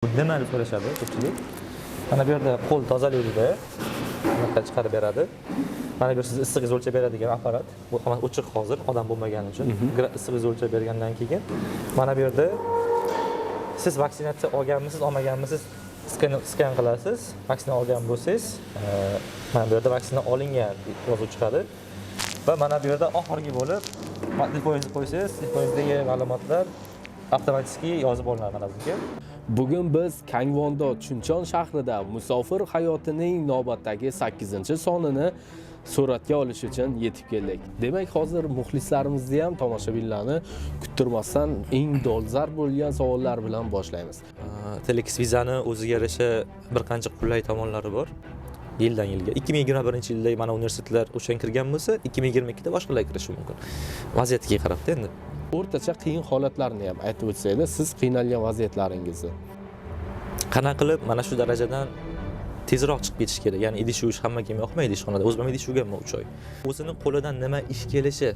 Nimani so'rashadi ko'pchilik. Mana bu yerda qo'l tozalaydi-da, bunaqada chiqarib beradi. Mana bu siz issig'ingizni o'lchab beradigan apparat. Bu hamma o'chiq hozir, odam bo'lmagani uchun. Issig'ingizni o'lchab bergandan keyin mana bu yerda siz vaksinatsiya olganmisiz, olmaganmisiz skan qilasiz. Vaksina olgan bo'lsangiz, mana bu yerda vaksina olingan yozuv chiqadi. Va mana bu yerda oxirgi bo'lib telefoningizni qo'ysangiz, telefoningizdagi ma'lumotlar avtomatik yozib olinadi mana bunga. Bugun biz Kangvondo Chunchon shahrida musofir hayotining navbatdagi 8-sonini suratga olish uchun yetib keldik. Demak, hozir muxlislarimizni ham tomoshabinlarni kuttirmasdan eng dolzarb bo'lgan savollar bilan boshlaymiz. Telex vizani o'ziga yarasha bir qancha qulay tomonlari bor. Yildan yilga 2021-yilda mana universitetlar o'shan kirgan bo'lsa, 2022da boshqalar kirishi mumkin. Vaziyatga qarab-da endi. O'rtacha qiyin holatlarni ham aytib o'tsangiz, siz qiynalgan vaziyatlaringizni. Qana qilib mana shu darajadan tezroq chiqib ketish kerak. Ya'ni idish yuvish hammaga yoqmaydi ishxonada. O'zim ham idish yuvganman 3 oy. O'zining qo'lidan nima ish kelishi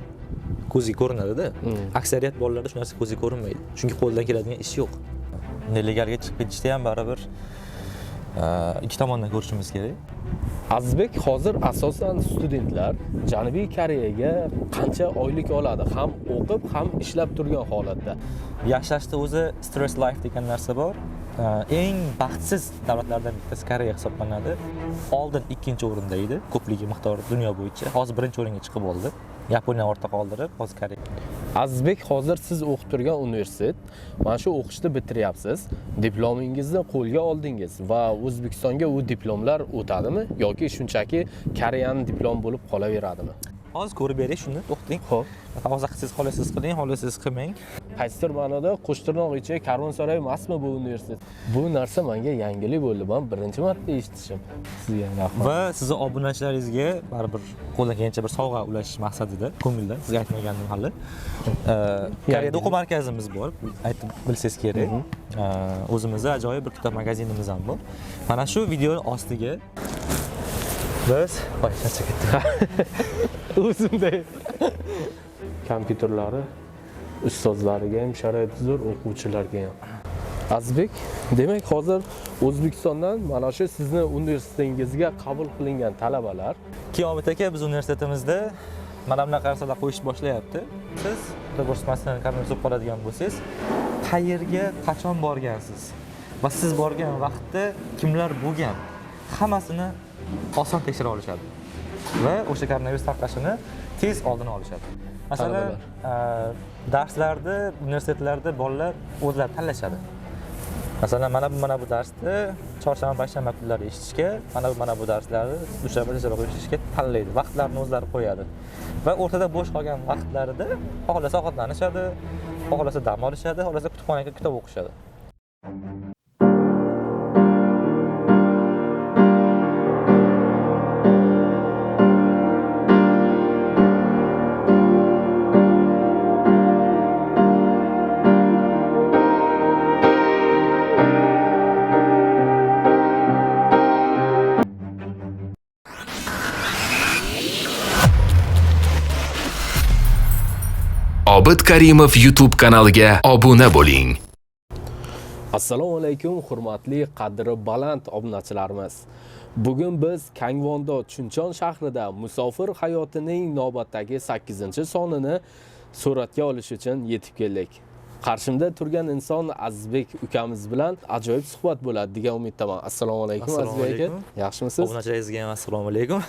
ko'zga ko'rinadi-da. Aksariyat bolalarda shu narsa ko'zga ko'rinmaydi. Chunki qo'ldan keladigan ish yo'q. Legalga chiqib ketishda ham baribir ikki tomondan ko'rishimiz kerak. Azizbek, hozir asosan studentlar Janubiy Koreyaga qancha oylik oladi? Ham o'qib, ham ishlab turgan holatda. Yashashda o'zi stress life degan narsa bor. Eng baxtsiz davlatlardan bittasi Koreya hisoblanadi. Oldin 2-o'rinda edi, ko'pligi miqdori dunyo bo'yicha. Hozir 1-o'ringa chiqib oldi. Yaponiya ortda qoldirib, hozir Koreya. Azizbek, hozir siz o'qib turgan universitet, mana shu o'qishni bitiryapsiz, diplomingizni qo'lga oldingiz va O'zbekistonga u diplomlar o'tadimi yoki shunchaki Koreyaning diplomi bo'lib qolaveradimi? Hozir ko'rib bering shuni, to'xting. Xo'p. Hozir qilsangiz xohlasangiz qiling, xohlasangiz qilmang. Qaysidir ma'noda Qo'shtirnoq ichi karvonsaroy emasmi bu universitet? Bu narsa menga yangilik bo'ldi. Men birinchi marta eshitishim. Sizga rahmat. Va sizning obunachilaringizga baribir qo'ldan kelgancha bir sovg'a ulashish maqsadida, ko'ngildan sizga aytmagandim hali. Koreyada o'quv markazimiz bor, aytib bilsangiz kerak. O'zimizda ajoyib bir kitob magazinimiz ham bor. Mana shu video ostiga biz charchab ketdik. O'zimda kompyuterlari ustozlariga ham sharoiti zo'r, o'quvchilarga ham. Azizbek, demak hozir O'zbekistondan mana shu sizni universitetingizga qabul qilingan talabalar Qiyomat aka biz universitetimizda mana bunaqa narsalar qo'yish boshlayapti. Siz O'zbekistondan koronavirus bo'lib qoladigan bo'lsangiz, qayerga, qachon borgansiz va siz borgan vaqtda kimlar bo'lgan, hammasini oson tekshira olishadi va o'sha koronavirus tarqashini tez oldini olishadi. Masalan, darslarda, universitetlarda bolalar o'zlari tanlashadi. Masalan, mana bu darsda chorshanba, payshanba kunlari eshitishga, mana bu darslarni dushanba, seshanba eshitishga tanlaydi. Vaqtlarini o'zlari qo'yadi. Va o'rtada bo'sh qolgan vaqtlarida xohlasa ovqatlanishadi, xohlasa dam olishadi, xohlasa kutubxonaga kitob o'qishadi. Obid Karimov YouTube kanaliga obuna bo'ling. Assalomu alaykum, hurmatli qadri baland obunachilarimiz. Bugun biz Kangvondo Chunchon shahrida musofir hayotining navbatdagi 8-sonini suratga olish uchun yetib keldik. Qarshimda turgan inson Azizbek ukamiz bilan ajoyib suhbat bo'ladi degan umiddaman. Assalomu alaykum Azizbek aka. Yaxshimisiz? Obunachilaringizga ham assalomu alaykum.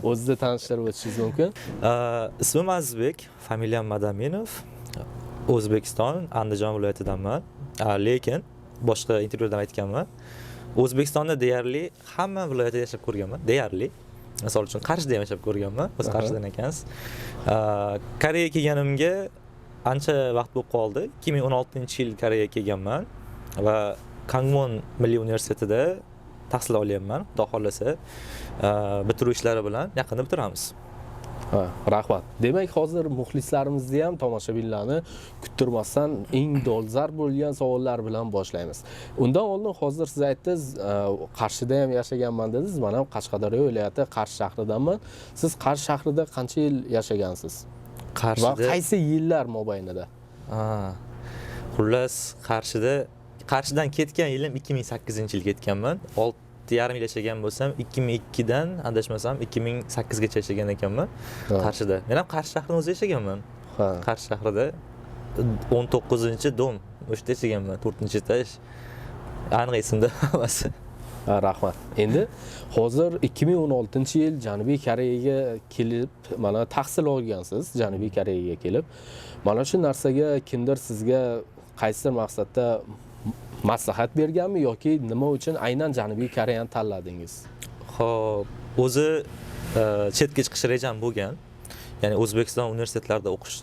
O'zingizni tanishtirib o'tishingiz mumkin? Ismim Azizbek, familiyam Madaminov. O'zbekiston, Andijon viloyatidanman. Lekin boshqa intervyuda aytganman. O'zbekistonda deyarli hamma viloyatda yashab ko'rganman, deyarli. Misol uchun Qarshida ham yashab ko'rganman. Biz Qarshidan ekansiz. Koreyaga kelganimga ancha vaqt bo'lib qoldi. 2016-yil Koreyaga kelganman va Kangwon Milliy universitetida tahsil olyapman. Xudo xolasa, bitiruv ishlari bilan yaqinda bitiramiz. Rahmat. Demak, hozir muxlislarimizni ham tomoshabinlarni kuttirmasdan eng dolzarb bo'lgan savollar bilan boshlaymiz. Undan oldin hozir siz aytdingiz, Qarshida ham yashaganman dedingiz. Men ham Qashqadaryo viloyati Qarshi shahridanman. Siz Qarshi shahrida qancha yil yashagansiz? Qarshida va qaysi yillar mobaynida? Xullas, Qarshida Qarshidan ketgan yilim 2008-yil ketganman. 6,5 yil yashagan bo'lsam, 2002dan adashmasam 2008gacha yashagan ekanman Qarshida. Men ham Qarshi shahrida o'zi yashaganman. Ha. Qarshi shahrida 19-dom o'shda yashaganman, 4-etaj. Aniq esimda hammasi. Rahmat. Endi hozir 2016-yil Janubiy Koreyaga kelib, mana tahsil olgansiz, Janubiy Koreyaga kelib. Mana shu narsaga kimdir sizga qaysidir maqsadda maslahat berganmi yoki nima uchun aynan Janubiy Koreyani tanladingiz? Xo'p, o'zi chetga chiqish rejam bo'lgan. Ya'ni O'zbekiston universitetlarida o'qish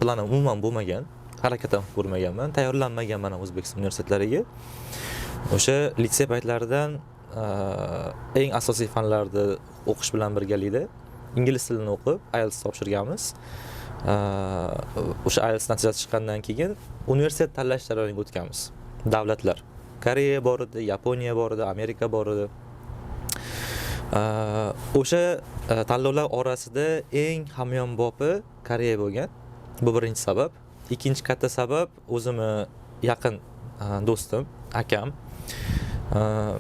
planim umuman bo'lmagan. Harakat ham ko'rmaganman, tayyorlanmaganman ham O'zbekiston universitetlariga. O'sha litsey paytlaridan eng asosiy fanlarni o'qish bilan birgalikda ingliz tilini o'qib, IELTS topshirganmiz. O'sha IELTS natijasi chiqqandan keyin universitet tanlash jarayoniga o'tganmiz. Davlatlar. Koreya bor edi, Yaponiya bor edi, Amerika bor edi. O'sha tanlovlar orasida eng hamyonbopi Koreya bo'lgan. Bu birinchi sabab. Ikkinchi katta sabab o'zimni yaqin do'stim, akam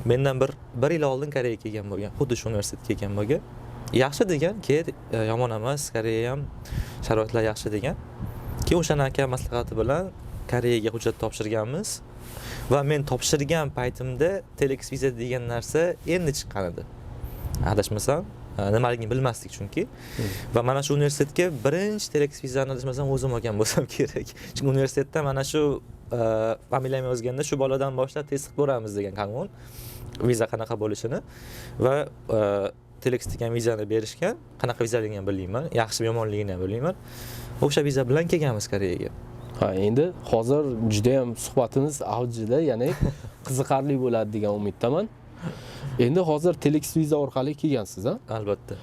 mendan bir yil oldin Koreyaga kelgan bo'lgan, xuddi shu universitetga kelgan bo'lgan. Yaxshi degan, yomon emas, Koreya ham sharoitlar yaxshi degan. Keyin o'sha aka maslahati bilan Koreyaga hujjat topshirganmiz va men topshirgan paytimda Telex viza degan narsa endi chiqqan edi. Adashmasam, nimaligini bilmasdik chunki. Va mana shu universitetga birinchi Telex vizani adashmasam o'zim olgan bo'lsam kerak. Chunki universitetda mana shu familiyam yozganda shu boladan boshlab test qilib ko'ramiz degan qonun. Viza qanaqa bo'lishini va Telex degan vizani berishgan. Qanaqa vizaligini ham bilmayman, yaxshi yomonligini ham bilmayman. O'sha viza bilan kelganmiz Koreyaga. Ha, endi hozir juda ham suhbatimiz avjida, ya'ni qiziqarli bo'ladi degan umiddaman. Endi hozir Telex viza orqali kelgansiz, ha? Albatta.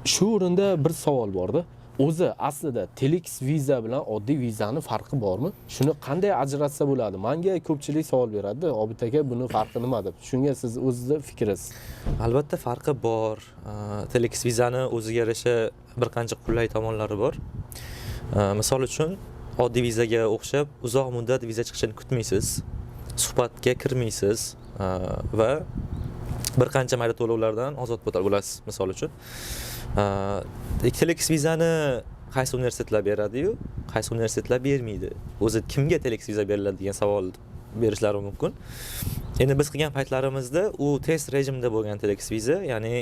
Shu o'rinda bir savol bor-da. O'zi aslida Telex viza bilan oddiy vizani farqi bormi? Shuni qanday ajratsa bo'ladi? Menga ko'pchilik savol beradi. Obid aka, buni farqi nima deb. Shunga siz o'zingizning fikringiz. Albatta farqi bor. Telex vizani o'ziga yarasha bir qancha qulay tomonlari bor. Misol uchun oddiy vizaga o'xshab uzoq muddat viza chiqishini kutmaysiz. Suhbatga kirmaysiz va bir qancha mayda to'lovlardan ozod bo'lasiz, misol uchun. Telex vizani qaysi universitetlar beradi-yu, qaysi universitetlar bermaydi? O'zi kimga Telex viza beriladi degan savol berishlari mumkin. Endi biz qilgan paytlarimizda u test rejimida bo'lgan Telex viza, ya'ni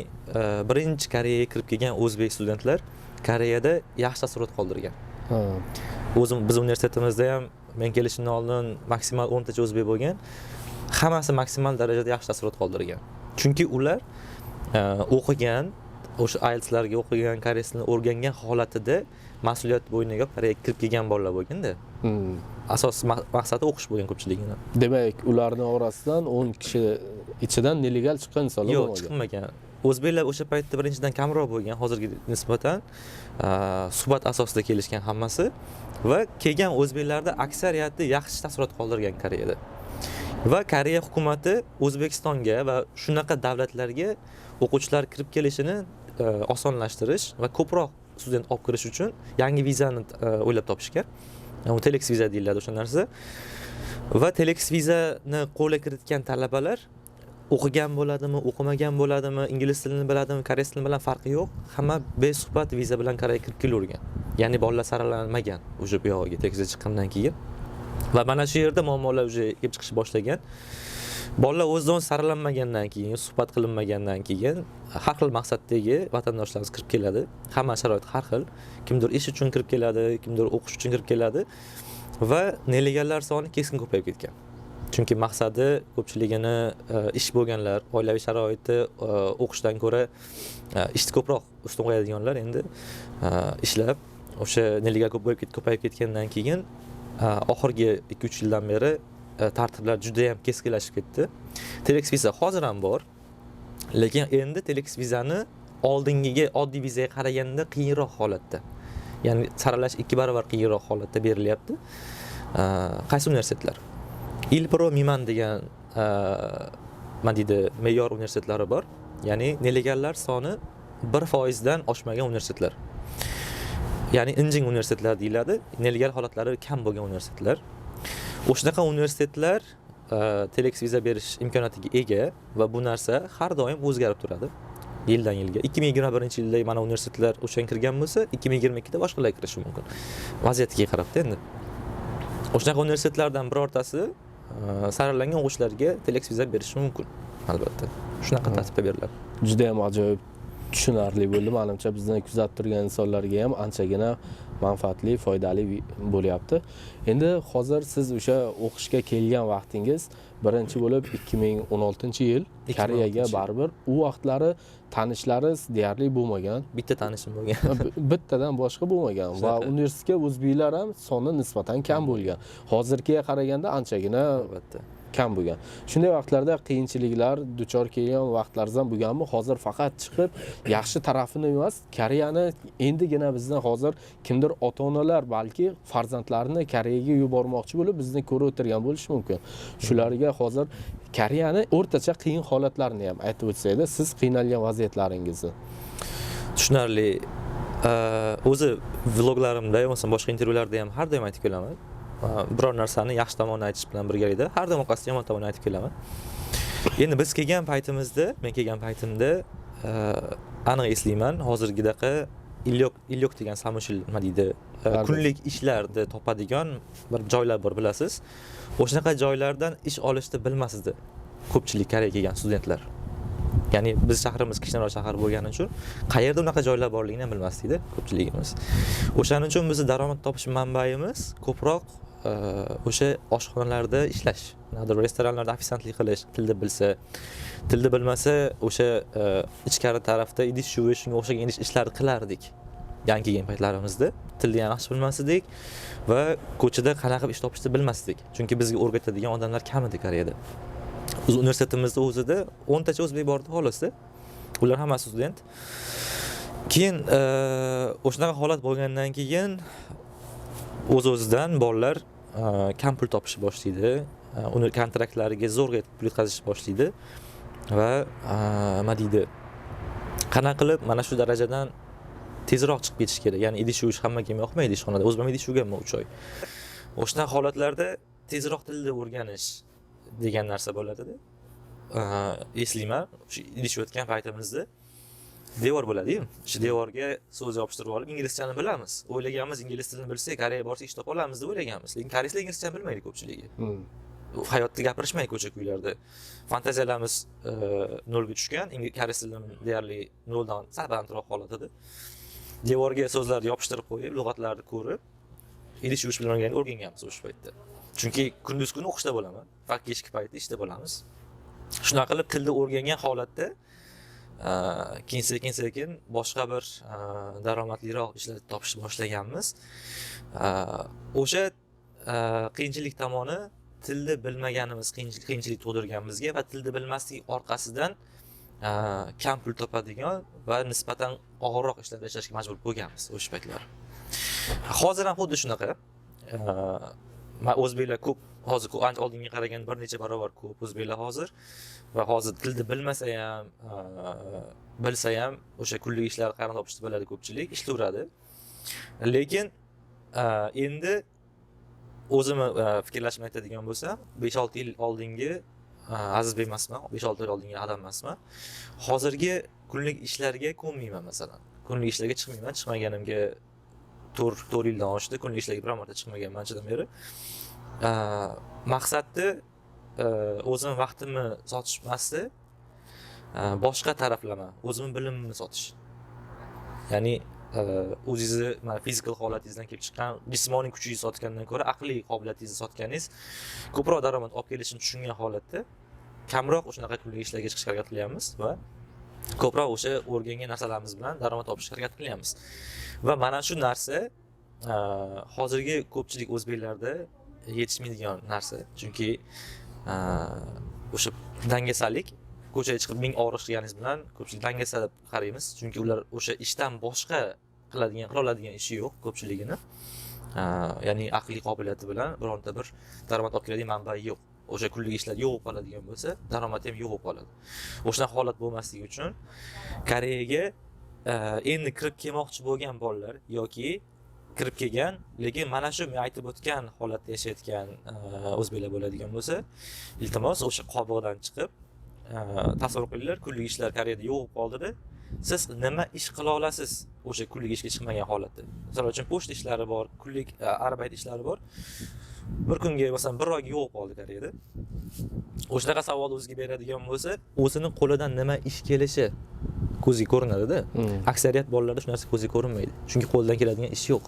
birinchi Koreyaga kirib kelgan o'zbek studentlar Koreyada yaxshi taassurot qoldirgan. O'zim biz universitetimizda ham men kelishimdan oldin maksimal 10 tacha o'zbek bo'lgan. Hammasi maksimal darajada yaxshi taassurot qoldirgan. Chunki ular o'qigan, o'sha IELTSlarga o'qigan, koreys tilini o'rgangan holatida mas'uliyat bo'yniga Koreyaga kirib kelgan bolalar bo'lganda. Asos maqsadi o'qish bo'lgan ko'pchiligini. Demak, ularning orasidan 10 kishi ichidan nelegal chiqqan insonlar yo'q, bo'lmagan. chiqmagan. O'zbeklar o'sha paytda birinchidan kamroq bo'lgan, hozirgi nisbatan suhbat asosida kelishgan hammasi va kelgan o'zbeklarda aksariyati yaxshi taassurot qoldirgan Koreyada. Va Koreya hukumatı O'zbekistonga va shunaqa davlatlarga o'quvchilar kirib kelishini osonlashtirish va ko'proq student olib kirish uchun yangi vizani o'ylab topishgan. Telex viza deyiladi o'sha narsa. Va Telex vizani qo'lga kiritgan talabalar o'qigan bo'ladimi, o'qimagan bo'ladimi, ingliz tilini biladimi, koreys tilini bilan farqi yo'q. Hamma besuhbat viza bilan Koreyaga kirib kelavergan. Ya'ni bolalar saralanmagan o'sha bu yoqqa Telex chiqqandan keyin. Va mana shu yerda muammolar o'zi kelib chiqish boshlagan. Bolalar o'zidan saralanmagandan keyin, suhbat qilinmagandan keyin har xil maqsaddagi vatandoshlarimiz kirib keladi. Hamma sharoit har xil. Kimdir ish uchun kirib keladi, kimdir o'qish uchun kirib keladi va nelegallar soni keskin ko'payib ketgan. Chunki maqsadi ko'pchiligini ish bo'lganlar, oilaviy sharoiti o'qishdan ko'ra ishni ko'proq ustun qo'yadiganlar endi ishlab o'sha nelegal ko'payib ketgandan keyin oxirgi 2-3 yildan beri tartiblar juda ham keskinlashib ketdi. Telex viza hozir ham bor, lekin endi Telex vizani oldingiga oddiy vizaga qaraganda qiyinroq holatda. Ya'ni saralash 2 barobar qiyinroq holatda berilyapti. Qaysi universitetlar? Ilpro Miman degan me'yor universitetlari bor. Ya'ni nelegallar soni 1% dan oshmagan universitetlar. Ya'ni injing universitetlar deyiladi. Nelegal holatlari kam bo'lgan universitetlar. O'shanaqa universitetlar Telex viza berish imkoniyatiga ega va bu narsa har doim o'zgarib turadi. Yildan yilga. 2021-yilda mana universitetlar o'shan kirgan bo'lsa, 2022da boshqalar kirishi mumkin. Vaziyatga qarab endi. O'shanaqa universitetlardan birortasi sarallangan o'quvchilarga Telex viza berishi mumkin, albatta. Shunaqa tartibda beriladi. Juda ham ajoyib, tushunarli bo'ldi. Menimcha bizni kuzatib turgan insonlarga ham anchagina manfaatli, foydali bo'lyapti. Endi hozir siz o'sha o'qishga kelgan vaqtingiz birinchi bo'lib 2016-yil Koreyaga baribir u vaqtlari tanishlaringiz deyarli bo'lmagan. Bitta tanishim bo'lgan. Bittadan boshqa bo'lmagan va universitetga o'zbeklar ham soni nisbatan kam bo'lgan. Hozirgiga qaraganda anchagina Albatta. kam bo'lgan. Shunday vaqtlarda qiyinchiliklar duchor kelgan vaqtlaringiz ham bo'lganmi? Hozir faqat chiqib yaxshi tarafini emas, Koreyani endigina bizdan hozir kimdir ota-onalar balki farzandlarini Koreyaga yubormoqchi bo'lib bizni ko'rib o'tirgan bo'lishi mumkin. Shularga hozir Koreyani o'rtacha qiyin holatlarini ham aytib o'tsanglar, siz qiynalgan vaziyatlaringizni. Tushunarli. O'zi vloglarimda yoki boshqa intervyularda ham har doim aytib kelaman. Biror narsani yaxshi tomonini aytish bilan birgalikda har doim orqasida yomon tomonini aytib kelaman. Endi biz kelgan paytimizda, men kelgan paytimda aniq eslayman, hozirgidaqa ilyok degan samoshil nima deydi, kunlik ishlarni topadigan bir joylar bor, bilasiz. O'shanaqa joylardan ish olishni bilmasdi ko'pchilik Koreyaga kelgan studentlar. Ya'ni biz shahrimiz kichkinaroq shahar bo'lgani uchun qayerda unaqa joylar borligini ham bilmasdik-da ko'pchiligimiz. O'shaning uchun bizning daromad topish manbayimiz ko'proq o'sha oshxonalarda ishlash, restoranlarda ofitsiantlik qilish, tilni bilsa, tilni bilmasa o'sha ichkari tarafda idish yuvish, shunga o'xshagan ishlarni qilardik. Yangi kelgan paytlarimizda tilni ham yaxshi bilmasdik va ko'chada qanaqa ish topishni bilmasdik. Chunki bizga o'rgatadigan odamlar kam edi Koreyada. Biz universitetimizda o'zida 10 tacha o'zbek bor edi xolos-da. Ular hammasi student. Keyin o'shanaqa holat bo'lgandan keyin o'z-o'zidan bolalar kam pul topishni boshlaydi. Uni kontraktlariga zo'rg'a pul yetkazish boshlaydi va nima deydi? Qanaqa qilib mana shu darajadan tezroq chiqib ketish kerak. Ya'ni idish yuvish hammaga yoqmaydi ishxonada. O'zim ham idish yuvganman 3 oy. O'shanaqa holatlarda tezroq tilni o'rganish degan narsa bo'ladi-da. Eslayman, shu idish yutgan paytimizda devor bo'ladi-yu. Shu devorga so'z yopishtirib olib inglizchani bilamiz. O'ylaganmiz ingliz tilini bilsak, Koreyaga borsak ish topa olamiz deb o'ylaganmiz. Lekin koreyslar inglizcha bilmaydi ko'pchiligi. Hayotda gapirishmaydi ko'cha-kuylarda. Fantaziyalarimiz nolga tushgan, koreys tilini deyarli noldan sal balandroq holatida. Devorga so'zlarni yopishtirib qo'yib, lug'atlarni ko'rib, idish yuvish bilan o'rganganmiz o'sha paytda. Chunki kunduz kuni o'qishda bo'laman, faqat kechki paytda ishda bo'lamiz. Shunaqa qilib tilni o'rgangan holatda keyin boshqa bir daromadliroq ishlar topishni boshlaganmiz. O'sha qiyinchilik tomoni tilni bilmaganimiz qiyinchilik tug'dirgan bizga va tilni bilmaslik orqasidan kam pul topadigan va nisbatan og'irroq ishlarda ishlashga majbur bo'lganmiz o'sha paytlar. Hozir ham xuddi shunaqa. O'zbeklar ko'p, hozir ancha oldinga qaraganda bir necha barobar ko'p o'zbeklar hozir va hozir tilni bilmasa ham, bilsa ham o'sha kunlik ishlar qarini topishni biladi ko'pchilik, ishlayveradi. Lekin endi o'zimni fikrlashimni aytadigan bo'lsam, 5-6 yil oldingi Azizbek emasman, 5-6 yil oldingi odam emasman. Hozirgi kunlik ishlarga ko'nmayman masalan. Kunlik ishlarga chiqmayman, chiqmaganimga 4 yildan oshdi, kunlik ishlarga bir marta chiqmaganman anchadan beri. Maqsadni o'zim vaqtimni sotish emasdi, boshqa taraflama, o'zim bilimimni sotish. Ya'ni o'zingizni mana fizikal holatingizdan kelib chiqqan jismoniy kuchingizni sotgandan ko'ra aqliy qobiliyatingizni sotganingiz ko'proq daromad olib kelishini tushungan holatda kamroq o'shanaqa kunlik ishlarga chiqishga harakat qilyapmiz va ko'proq o'sha o'rgangan narsalarimiz bilan daromad topishga harakat qilyapmiz. Va mana shu narsa hozirgi ko'pchilik o'zbeklarda yetishmaydigan narsa. Chunki o'sha dangasalik, ko'chaga chiqib ming og'riq qilganingiz bilan ko'pchilik dangasa deb qaraymiz. Chunki ular o'sha ishdan boshqa qila oladigan ishi yo'q ko'pchiligini. Ya'ni aqliy qobiliyati bilan bironta bir daromad olib keladigan manbai yo'q. O'sha kunlik ishlar yo'q qoladigan bo'lsa, daromad ham yo'q qoladi. O'shanaqa holat bo'lmasligi uchun Koreyaga endi kirib kelmoqchi bo'lgan bolalar yoki kirib kelgan, lekin mana shu men aytib o'tgan holatda yashayotgan o'zbeklar bo'ladigan bo'lsa, iltimos o'sha qobig'idan chiqib, tasavvur qilinglar, kunlik ishlar Koreyada yo'q qoldida. Siz nima ish qila olasiz o'sha kunlik ishga chiqmagan holatda? Masalan uchun pochta ishlari bor, kunlik arbayt ishlari bor. Bir kunga masalan bir oyga yo'q qoldi Koreyada. O'shanaqa savol o'ziga beradigan bo'lsa, o'zining qo'lidan nima ish kelishi ko'zga ko'rinadi-da. Aksariyat bolalarda shu narsa ko'zga ko'rinmaydi. Chunki qo'ldan keladigan ish yo'q.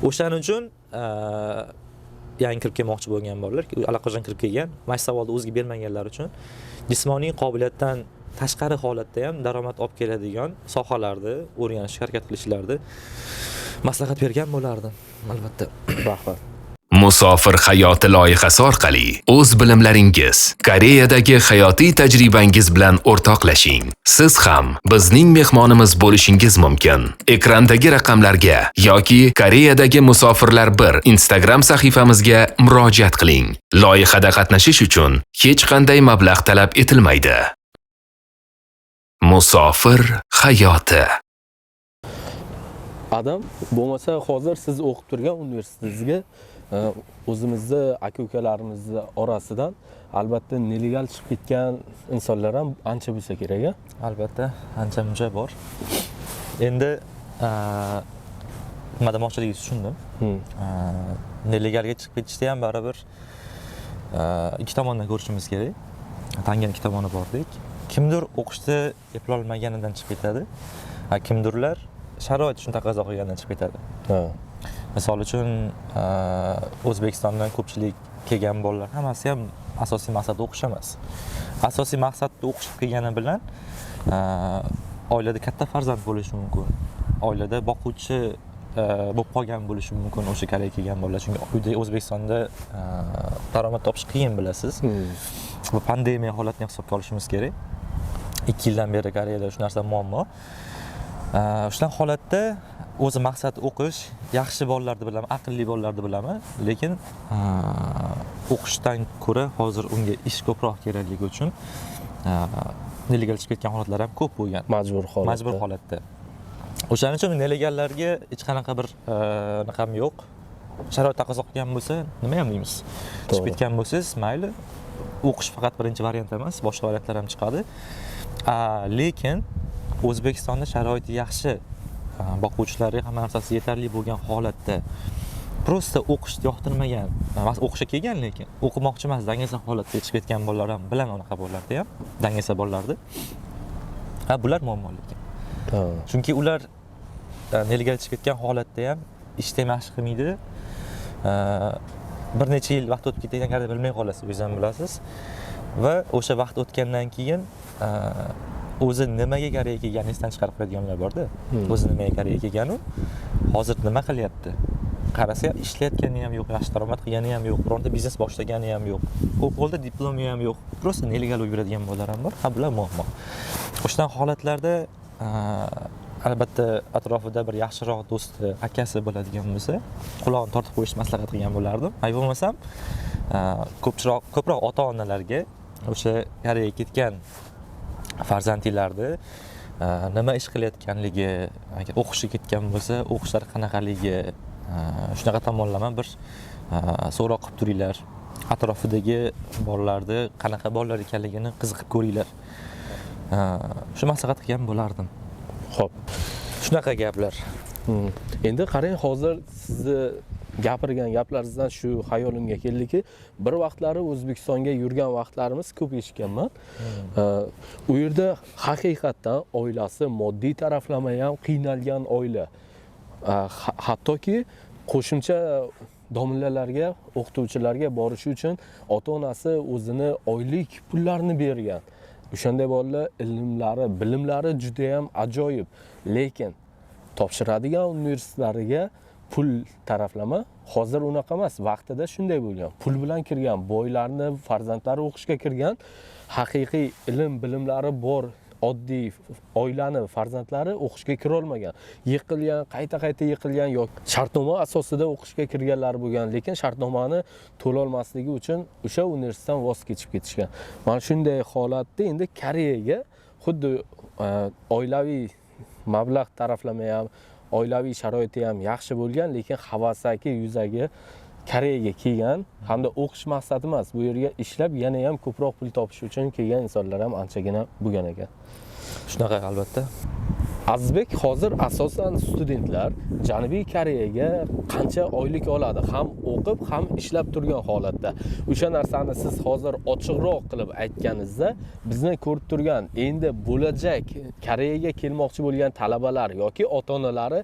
O'shaning uchun yangi kirib kelmoqchi bo'lgan bolalar, allaqachon kirib kelgan, mana shu savolni o'ziga bermaganlar uchun jismoniy qobiliyatdan tashqari holatda ham daromad olib keladigan sohalarni o'rganishga harakat qilishlarini maslahat bergan bo'lardim, albatta. Rahmat. Musofir hayoti loyihasi orqali o'z bilimlaringiz, Koreyadagi hayotiy tajribangiz bilan o'rtoqlashing. Siz ham bizning mehmonimiz bo'lishingiz mumkin. Ekrandagi raqamlarga yoki Koreyadagi Musofirlar 1 Instagram sahifamizga murojaat qiling. Loyihada qatnashish uchun hech qanday mablag' talab etilmaydi. Musofir hayoti. Adam, bo'lmasa hozir siz o'qib turgan universitetingizga o'zimizni aka-ukalarimizni orasidan albatta nelegal chiqib ketgan insonlar ham ancha bo'lsa kerak-a? Albatta, ancha-muncha bor. Endi nima demoqchiligingizni tushundim. Nelegalga chiqib ketishda ham baribir ikki tomondan ko'rishimiz kerak. Tangan ikki tomoni bordek. Kimdir o'qishda eplolmaganidan chiqib ketadi. Kimdirlar sharoit shuni taqozo qilganidan chiqib ketadi. Misol uchun O'zbekistondan ko'pchilik kelgan bolalar hammasi ham asosiy maqsad o'qish emas. Asosiy maqsadda o'qish kelgani bilan oilada katta farzand bo'lishi mumkin. Oilada boquvchi bo'lib qolgan bo'lishi mumkin o'sha Koreyaga kelgan bolalar. Chunki uyda O'zbekistonda daromad topish qiyin bilasiz. Bu pandemiya holatini hisobga olishimiz kerak. 2 yildan beri Koreyada shu narsa muammo. O'shan holatda o'zi maqsad o'qish, yaxshi bolalarni bilaman, aqlli bolalarni bilaman, lekin o'qishdan ko'ra hozir unga ish ko'proq kerakligi uchun nelegal chiqib ketgan holatlar ham ko'p bo'lgan. Majbur holatda. O'shaning uchun nelegallarga hech qanaqa bir naqam yo'q. Sharoit taqozo qilgan bo'lsa, nima ham deymiz? Chiqib ketgan bo'lsangiz, mayli. O'qish faqat birinchi variant emas, boshqa variantlar ham chiqadi. Lekin O'zbekistonda sharoiti yaxshi, boquvchilarga hamma narsasi yetarli bo'lgan holatda prosta o'qishni yoqtirmagan, o'qishga kelgan lekin o'qimoqchi emas, dangasa holatda chiqib ketgan bolalar ham bilan unaqa bolalarda ham, dangasa bolalarda. Bular muammo lekin. Chunki ular nelegal chiqib ketgan holatda ham ishda ham yaxshi qilmaydi. Bir necha yil vaqt o'tib ketganini bilmay qolasiz, o'zingiz ham bilasiz. Va o'sha vaqt o'tgandan keyin o'zi nimaga Koreyaga kelganini esdan chiqarib qo'yadiganlar bor-da. O'zi nimaga Koreyaga kelganu, hozir nima qilyapti? Qarasa, ishlayotgani ham yo'q, yaxshi daromad qilgani ham yo'q, bironta biznes boshlagani ham yo'q. Qo'lda diplomi ham yo'q. Prosta nelegal yuradigan bolalar ham bor. Bular muammo. O'shan holatlarda albatta atrofida bir yaxshiroq do'sti, akasi bo'ladigan bo'lsa, quloqni tortib qo'yish maslahat qilgan bo'lardim. Bo'lmasam, ko'proq ota-onalarga o'sha Koreyaga ketgan farzandlarni nima ish qilayotganligi, agar o'qishga ketgan bo'lsa, o'qishlari qanaqaligi, shunaqa tomonlama bir so'roq qilib turinglar. Atrofidagi bolalarni qanaqa bolalar ekanligini qiziqib ko'ringlar. Shu maslahat qilgan bo'lardim. Xo'p, shunaqa gaplar. Endi qarang, hozir sizni gapirgan gaplaringizdan shu xayolimga keldiki, bir vaqtlari O'zbekistonga yurgan vaqtlarimiz ko'p eshitganman. U yerda haqiqatan oilasi moddiy taraflama ham qiynalgan oila. Hattoki qo'shimcha domlalarga, o'qituvchilarga borish uchun ota-onasi o'zini oylik pullarini bergan. O'shanday bolalar ilmlari, bilimlari juda ham ajoyib, lekin topshiradigan universitetlariga pul taraflama hozir unaqa emas. Vaqtida shunday bo'lgan. Pul bilan kirgan boylarni farzandlari o'qishga kirgan, haqiqiy ilm, bilimlari bor oddiy oilani farzandlari o'qishga kira olmagan. Yiqilgan, qayta yiqilgan yoki shartnoma asosida o'qishga kirganlar bo'lgan, lekin shartnomani to'la olmasligi uchun o'sha universitetdan voz kechib ketishgan. Mana shunday holatda endi Koreyaga xuddi oilaviy mablag' taraflama ham, oilaviy sharoiti ham yaxshi bo'lgan, lekin havasaki yuzagi Koreyaga kelgan hamda o'qish maqsadi emas, bu yerga ishlab yana ham ko'proq pul topish uchun kelgan insonlar ham anchagina bo'lgan ekan. Shunaqa albatta. Azizbek, hozir asosan studentlar Janubiy Koreyaga qancha oylik oladi? Ham o'qib, ham ishlab turgan holatda. O'sha narsani siz hozir ochiqroq qilib aytganingizda, bizni ko'rib turgan, endi bo'lajak Koreyaga kelmoqchi bo'lgan talabalar yoki ota-onalari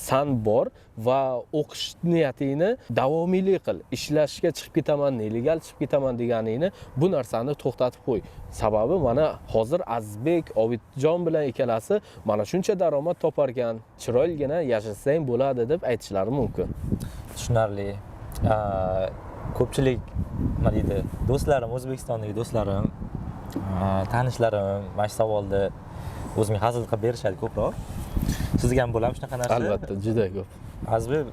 san bor va o'qish niyatingni davomiyli qil. Ishlashga chiqib ketaman, nelegal chiqib ketaman deganingni bu narsani to'xtatib qo'y. Sababi mana hozir Azizbek, Obidjon bilan ikkalasi mana shuncha daromad toparkan, chiroyligina yashasang bo'ladi deb aytishlari mumkin. Tushunarli. Ko'pchilik nima deydi, do'stlarim, O'zbekistondagi do'stlarim, tanishlarim mana shu savolni o'zimga hazil qilib berishadi ko'proq. Sizga ham bo'ladimi shunaqa narsa? Albatta, juda ko'p. Azizbek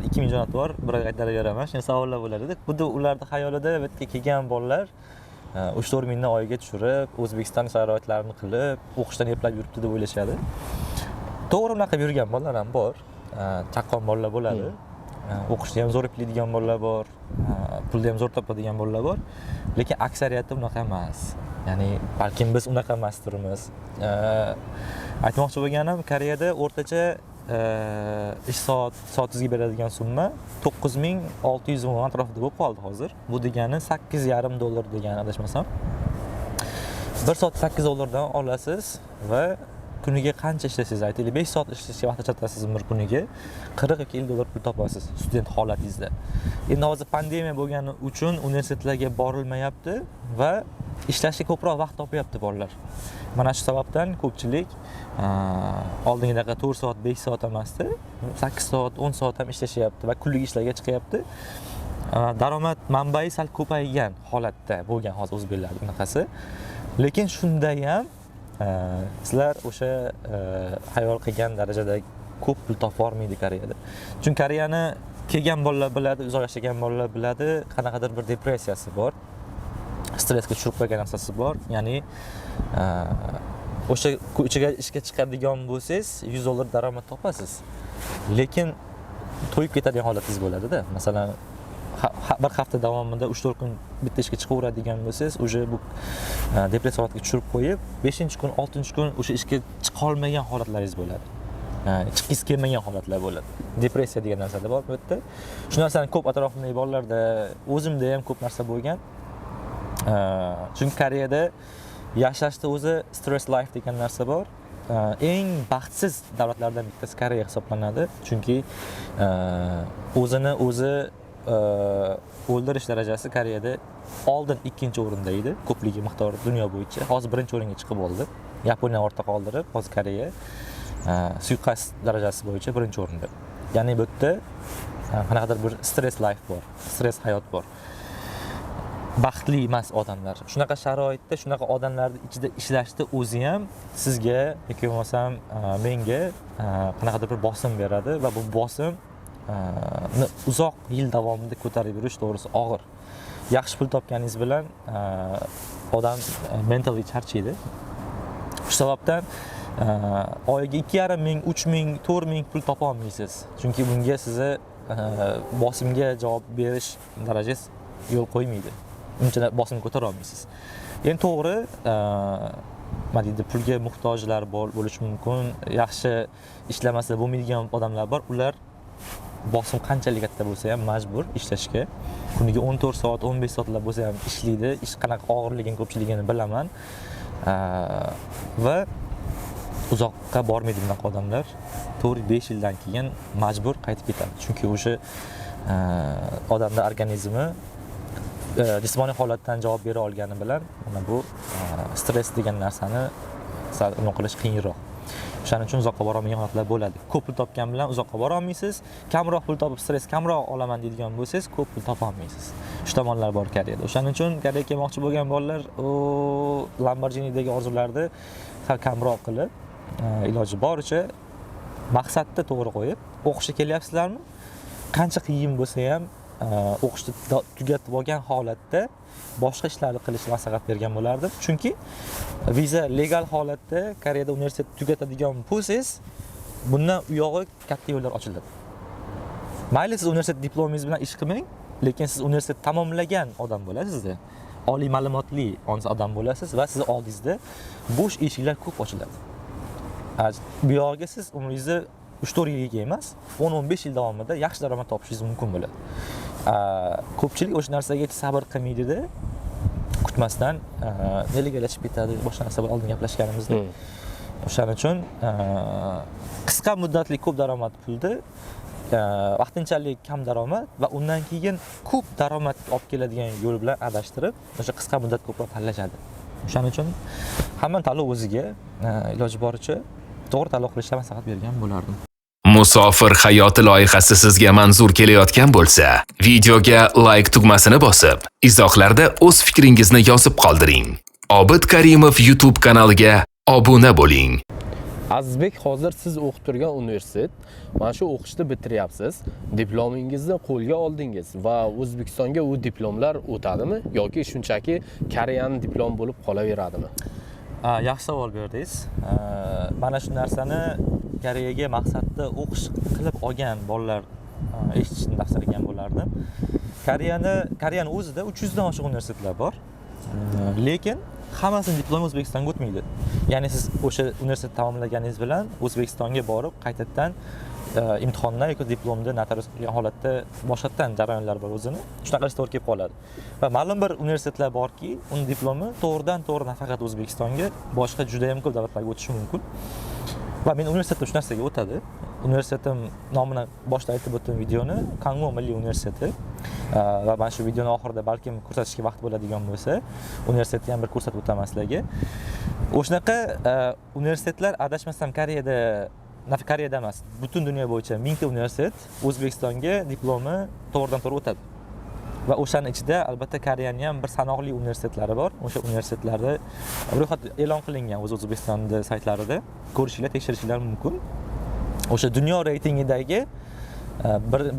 2 millionat bor, bir oy qaytarib beraman. Shunday savollar bo'ladi. Xuddi ularning xayolida bu yerga kelgan bolalar 3-4 mingni oyiga tushirib, O'zbekiston sharoitlarini qilib, o'qishdan eplab yuribdi deb o'ylashadi. To'g'ri unaqa yurgan bolalar ham bor. Chaqqon bolalar bo'ladi. O'qishda ham zo'r eplaydigan bolalar bor. Pulda ham zo'r topadigan bolalar bor. Lekin aksariyati unaqa emas. Ya'ni balkim biz unaqa emasdirmiz. Aytmoqchi bo'lganim, Koreyada o'rtacha ish soatingizga beradigan summa 9600 won atrofida bo'lib qoldi hozir. Bu degani $8,5 degani adashmasam. 1 soat $8 olasiz va kuniga qancha ishlaysiz aytaylik, 5 soat ishlashga vaqt ajratasiz bir kuniga $40 yoki $50 pul topasiz student holatingizda. Endi hozir pandemiya bo'lgani uchun universitetlarga borilmayapti va ishlashga ko'proq vaqt topyapti bolalar. Mana shu sababdan ko'pchilik oldingidaqa 4 soat, 5 soat emasdi, 8 soat, 10 soat ham ishlashyapti va kunlik ishlarga chiqyapti. Daromad manbai sal ko'paygan holatda bo'lgan hozir o'zbeklarning bunaqasi. Lekin shunda ham sizlar o'sha hayol qilgan darajada ko'p pul topa olmaydi Koreyada. Chunki Koreyani kelgan bolalar biladi, uzoq yashagan bolalar biladi, qanaqadir bir depressiyasi bor. Stressga tushib qolgan narsasi bor. Ya'ni o'sha ichiga ishga chiqadigan bo'lsangiz $100 daromad topasiz. Lekin to'yib ketadigan holatingiz bo'ladi-da. Masalan, bir hafta davomida 3-4 kun bitta ishga chiqaveradigan bo'lsangiz, o'sha bu depressiya holatiga tushirib qo'yib, 5-kun, 6-kun o'sha ishga chiqa olmagan holatlaringiz bo'ladi. Chiqgisi kelmagan holatlar bo'ladi. Depressiya degan narsada bor bu yerda. Shu narsani ko'p atrofimdagi bolalarda, o'zimda ham ko'p narsa bo'lgan. Chunki Koreyada yashashda o'zi stress life degan narsa bor. Eng baxtsiz davlatlardan bittasi Koreya hisoblanadi. Chunki o'zini o'zi o'ldirish darajasi Koreyada oldin 2-o'rinda edi, ko'pligi miqdori dunyo bo'yicha. Hozir 1-o'ringa chiqib oldi. Yaponiya ortda qoldirib, hozir Koreya suiqasd darajasi bo'yicha 1-o'rinda. Ya'ni bu yerda qanaqadir bir stress life bor, stress hayot bor. Baxtli emas odamlar. Shunaqa sharoitda, shunaqa odamlarning ichida ishlashda o'zi ham sizga yoki bo'lmasam menga qanaqadir bir bosim beradi va bu bosim uzoq yil davomida ko'tarib yurish to'g'risi og'ir. Yaxshi pul topganingiz bilan odam mentally charchaydi. Shu sababdan oyiga 2,5 ming, 3 ming, 4 ming pul topa olmaysiz. Chunki bunga sizni bosimga javob berish darajangiz yo'l qo'ymaydi. Uncha bosim ko'tara olmaysiz. Endi to'g'ri, nima deydi, pulga muhtojlar bo'lishi mumkin, yaxshi ishlamasa bo'lmaydigan odamlar bor. Ular bosim qanchalik katta bo'lsa ham majbur ishlashga. Kuniga 14 soat, 15 soatlar bo'lsa ham ishlaydi. Ish qanaqa og'irligini, ko'pchiligini bilaman. Va uzoqqa bormaydi bunaqa odamlar. 4-5 yildan keyin majbur qaytib ketadi. Chunki o'sha odamning organizmi jismoniy holatdan javob bera olgani bilan mana bu stress degan narsani sal nima qilish qiyinroq. O'shaning uchun uzoqqa bora olmagan holatlar bo'ladi. Ko'p pul topgan bilan uzoqqa bora olmaysiz. Kamroq pul topib stress kamroq olaman deydigan bo'lsangiz, ko'p pul topa olmaysiz. Shu tomonlar bor Koreyada. O'shaning uchun Koreyaga kelmoqchi bo'lgan bolalar Lamborghinidagi orzularni sal kamroq qilib, iloji boricha maqsadni to'g'ri qo'yib, o'qishga kelyapsizlarmi? Qancha qiyin bo'lsa ham o'qishni tugatib olgan holatda boshqa ishlarni qilishni maslahat bergan bo'lardim. Chunki viza legal holatda Koreyada universitet tugatadigan bo'lsangiz, bundan u yog'i katta yo'llar ochildi. Mayli siz universitet diplomingiz bilan ish qilmang, lekin siz universitet tamomlagan odam bo'lasiz-da. Oliy ma'lumotli odam bo'lasiz va siz oldingizda bo'sh eshiklar ko'p ochiladi. Bu yog'iga siz umringizni 3-4 yilga emas, 10-15 yil davomida yaxshi daromad topishingiz mumkin bo'ladi. Ko'pchilik o'sha narsaga sabr qilmaydi-da, kutmasdan neligalashib ketadi, boshqa narsa bilan oldin gaplashganimizda. O'shaning uchun qisqa muddatli ko'p daromad pulni vaqtinchalik kam daromad va undan keyin ko'p daromad olib keladigan yo'l bilan adashtirib, o'sha qisqa muddat ko'proq tanlashadi. O'shaning uchun hamma tanlov o'ziga, iloji boricha to'g'ri tanlov qilishga maslahat bergan bo'lardim. Musofir hayoti loyihasi sizga manzur kelayotgan bo'lsa, videoga like tugmasini bosib, izohlarda o'z fikringizni yozib qoldiring. Obid Karimov YouTube kanaliga obuna bo'ling. Azizbek, hozir siz o'qib turgan universitet, mana shu o'qishni bitiryapsiz, diplomingizni qo'lga oldingiz va O'zbekistonga u diplomlar o'tadimi yoki shunchaki Koreyaning diplomi bo'lib qolaveradimi? Yaxshi savol berdingiz. Mana shu narsani Koreyaga maqsadda o'qish qilib olgan bolalar eshitishni tavsiya qilgan bo'lardim. Koreyaning o'zida 300 dan oshiq universitetlar bor. Lekin hammasining diplomi O'zbekistonga o'tmaydi. Ya'ni siz o'sha universitet tamomlaganingiz bilan O'zbekistonga borib, qaytadan imtihondan yoki diplomni notarius qilgan holatda boshqatdan jarayonlar bor o'zini. Shunaqa qilishga to'g'ri kelib qoladi. Va ma'lum bir universitetlar borki, uning diplomi to'g'ridan-to'g'ri nafaqat O'zbekistonga, boshqa juda ham ko'p davlatlarga o'tishi mumkin. Va men universitetda shu narsaga o'tadi. Universitetim nomini boshida aytib o'tdim videoni, Kangwon Milliy universiteti. Va mana shu videoni oxirida balkim ko'rsatishga vaqt bo'ladigan bo'lsa, universitetni ham bir ko'rsatib o'taman sizlarga. O'shanaqa universitetlar adashmasam Koreyada emas, butun dunyo bo'yicha 1000 ta universitet O'zbekistonga diplomi to'g'ridan-to'g'ri o'tadi. Va o'shaning ichida albatta Koreyaning ham bir sanoqli universitetlari bor. O'sha universitetlarda ro'yxat e'lon qilingan O'zbekistonda saytlarida. Ko'rishinglar, tekshirishinglar mumkin. O'sha dunyo reytingidagi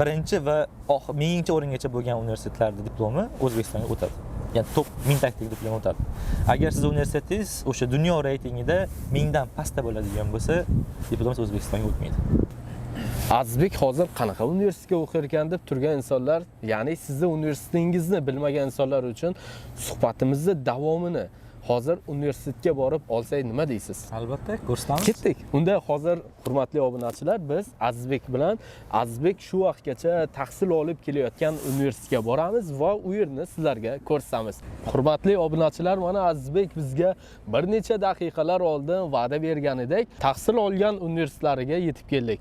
birinchi va 1000-chi o'ringacha bo'lgan universitetlarning diplomi O'zbekistonga o'tadi. Ya'ni top 1000 taktagi diplom o'tadi. Agar siz universitetingiz o'sha dunyo reytingida 1000 dan pastda bo'ladigan bo'lsa, diplomingiz O'zbekistonga o'tmaydi. Azizbek hozir qanaqa universitetga o'qir ekan deb turgan insonlar, ya'ni sizni universitetingizni bilmagan insonlar uchun suhbatimizni davomini hozir universitetga borib olsak nima deysiz? Albatta, ko'rsatamiz. Ketdik. Unda hozir hurmatli obunachilar, biz Azizbek shu vaqtgacha tahsil olib kelayotgan universitetga boramiz va u yerni sizlarga ko'rsatamiz. Hurmatli obunachilar, mana Azizbek bizga bir necha daqiqalar oldin va'da bergan edik. Tahsil olgan universitetlariga yetib keldik.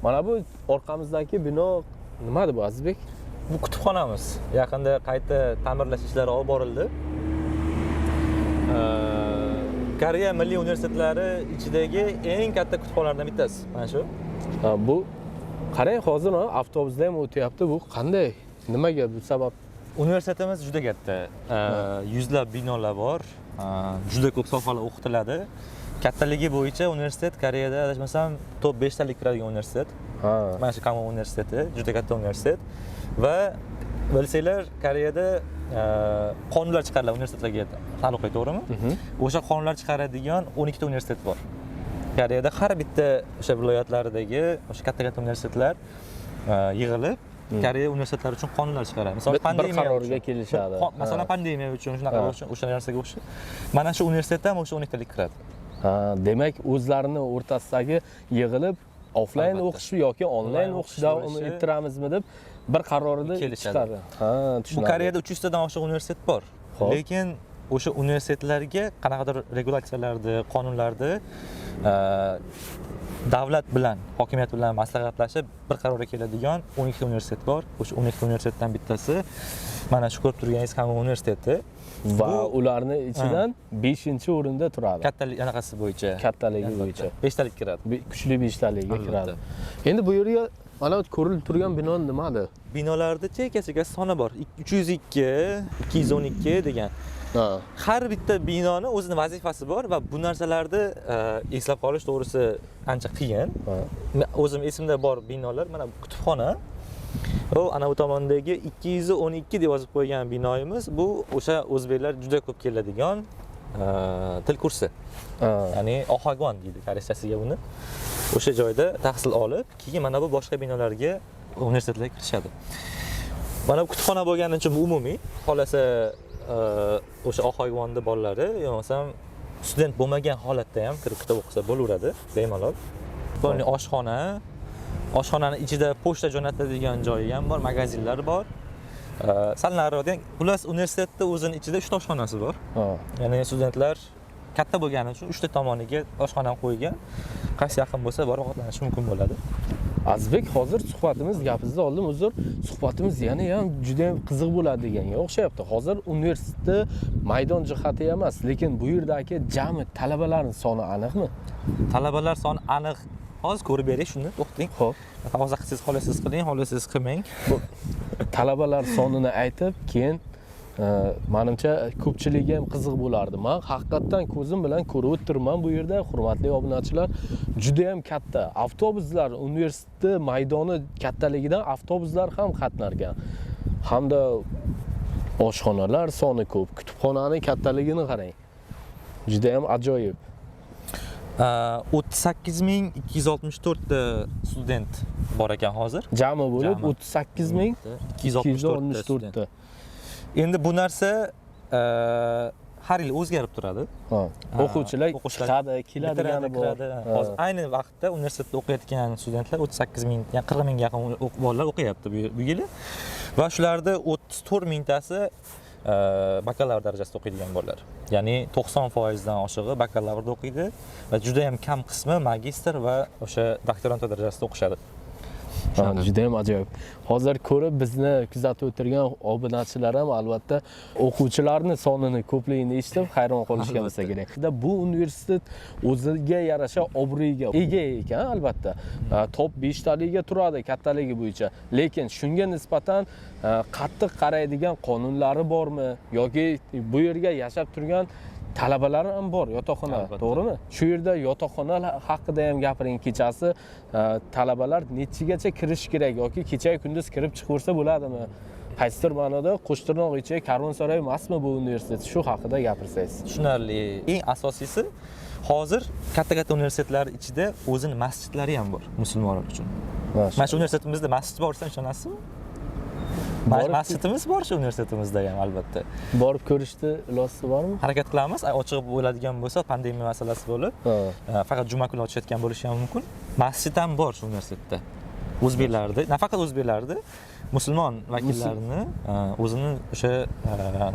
Mana bu orqamizdagi bino nima bu Azizbek? Bu kutubxonamiz. Yaqinda qayta ta'mirlash ishlari olib borildi. Koreya Milliy universitetlari ichidagi eng katta kutubxonalardan bittasi. Mana shu. Bu qarang, hozir avtobusda ham o'tyapti. Bu qanday? Nimaga bu sabab? Universitetimiz juda katta. Yuzlab binolar bor. Juda ko'p sohalar o'qitiladi. Kattaligi bo'yicha universitet Koreyada adashmasam top 5 talik kiradigan universitet. Mana shu Kangwon universiteti juda katta universitet va bilsanglar Koreyada qonunlar chiqariladi universitetlarga taalluqli, to'g'rimi? O'sha qonunlar chiqaradigan 12 ta universitet bor. Koreyada har bitta o'sha viloyatlaridagi o'sha katta-katta universitetlar yig'ilib Koreya universitetlari uchun qonunlar chiqaradi. Masalan, pandemiya qarorga kelishadi. Masalan, pandemiya uchun shunaqa uchun o'sha narsaga o'xshab. Mana shu universitetda ham o'sha 12 talik kiradi. Demak, o'zlarini o'rtasidagi yig'ilib offlayn o'qish yoki onlayn o'qish davom ettiramizmi deb bir qarorida chiqadi. Bu Koreyada 300 tadan oshiq universitet bor. Lekin o'sha universitetlarga qanaqadir regulyatsiyalarni, qonunlarni davlat bilan, hokimiyat bilan maslahatlashib bir qarorga keladigan 12 universitet bor. O'sha 12 universitetdan bittasi mana shu ko'rib turganingiz Kangwon universiteti va ularning ichidan 5-o'rinda turadi. Kattalik anaqasi bo'yicha. Kattaligi bo'yicha 5 talik kiradi. Kuchli 5 taliga kiradi. Endi bu yerga mana ko'rilib turgan bino nimadi? Binolarda chekka soni bor. 302, 212 degan. Har bitta binoni o'zining vazifasi bor va bu narsalarni eslab qolish to'g'risi ancha qiyin. O'zim esimda bor binolar, mana kutubxona. Ana bu tomondagi 212 deb yozib qo'ygan binoyimiz bu o'sha o'zbeklar juda ko'p keladigan til kursi. Ya'ni Oxagon deydi koreyschasiga buni. O'sha joyda tahsil olib, keyin mana bu boshqa binolarga universitetlarga kirishadi. Mana bu kutubxona bo'lgani uchun bu umumiy. Xolasa o'sha Oxagonni bolalari yo'qsam student bo'lmagan holatda ham kirib kitob o'qisa bo'laveradi, bemalol. Bo'lni oshxonani ichida pochta jo'natadigan joyi ham bor, magazinlar bor. Sal nariroqda plus universitetda o'zining ichida 3 ta oshxonasi bor. Ya'ni studentlar katta bo'lgani uchun 3 ta tomoniga oshxona qo'ygan. Qaysi yaqin bo'lsa borib ovqatlanish mumkin bo'ladi. Azizbek, hozir suhbatimiz gapingizni oldim, uzr. Suhbatimiz yana ham juda ham qiziq bo'ladi deganga o'xshayapti. Hozir universitetda maydon jihati emas, lekin bu yerdagi jami talabalarning soni aniqmi? Talabalar soni aniq. Hozir ko'rib bering shuni, to'xting. Xo'p. Hozir qilsangiz xolasiz qiling, xolasiz qilmang. Talabalar sonini aytib, keyin menimcha ko'pchiligi ham qiziq bo'lardi. Men haqiqatan ko'zim bilan ko'rib o'tirman bu yerda, hurmatli obunachilar, juda ham katta. Avtobuslar, universitet maydoni kattaligidan avtobuslar ham qatnarkan. Hamda oshxonalar soni ko'p, kutubxonaning kattaligini qarang. Juda ham ajoyib. 38264 ta student bor ekan hozir. Jami bo'lib 38264 ta. Endi bu narsa har yil o'zgarib turadi. O'quvchilar chiqadi, keladigani bor. Hozir ayni vaqtda universitetda o'qiyotgan studentlar 38 ming, ya'ni 40 mingga yaqin bolalar o'qiyapti bu yili. Va shularda 34 mingtasi bakalavr darajasida o'qiydigan bolalar. Ya'ni 90% dan oshig'i bakalavrda o'qiydi va juda ham kam qismi magistr va o'sha doktorantura darajasida o'qishadi. Juda ham ajoyib. Hozir ko'rib bizni kuzatib o'tirgan obunachilar ham albatta o'quvchilarning sonini ko'pligini eshitib hayron qolishgan bo'lsa kerak. Bu universitet o'ziga yarasha obro'ga ega ekan albatta. Top 5 taliga turadi kattaligi bo'yicha. Lekin shunga nisbatan qattiq qaraydigan qonunlari bormi yoki bu yerga yashab turgan talabalar ham bor, yotoqxona, to'g'rimi? Shu yerda yotoqxona haqida ham gapiring. Kechasi talabalar nechigacha kirish kerak yoki kecha kunduz kirib chiqaversa bo'ladimi? Qaysidir ma'noda Qo'shtirnoq ichi Karvonsaroy emasmi bu universitet? Shu haqida gapirsangiz. Tushunarli. Eng asosiysi hozir katta-katta universitetlar ichida o'zining masjidlari ham bor musulmonlar uchun. Mana shu universitetimizda masjid bor, sen ishonasizmi? Masjidimiz bor shu universitetimizda ham albatta. Borib ko'rishni iloji bormi? Harakat qilamiz. Ochiq bo'ladigan bo'lsa, pandemiya masalasi bo'lib, faqat juma kuni ochayotgan bo'lishi ham mumkin. Masjid ham bor shu universitetda. O'zbeklarda, nafaqat o'zbeklarda, musulmon vakillarni o'zini o'sha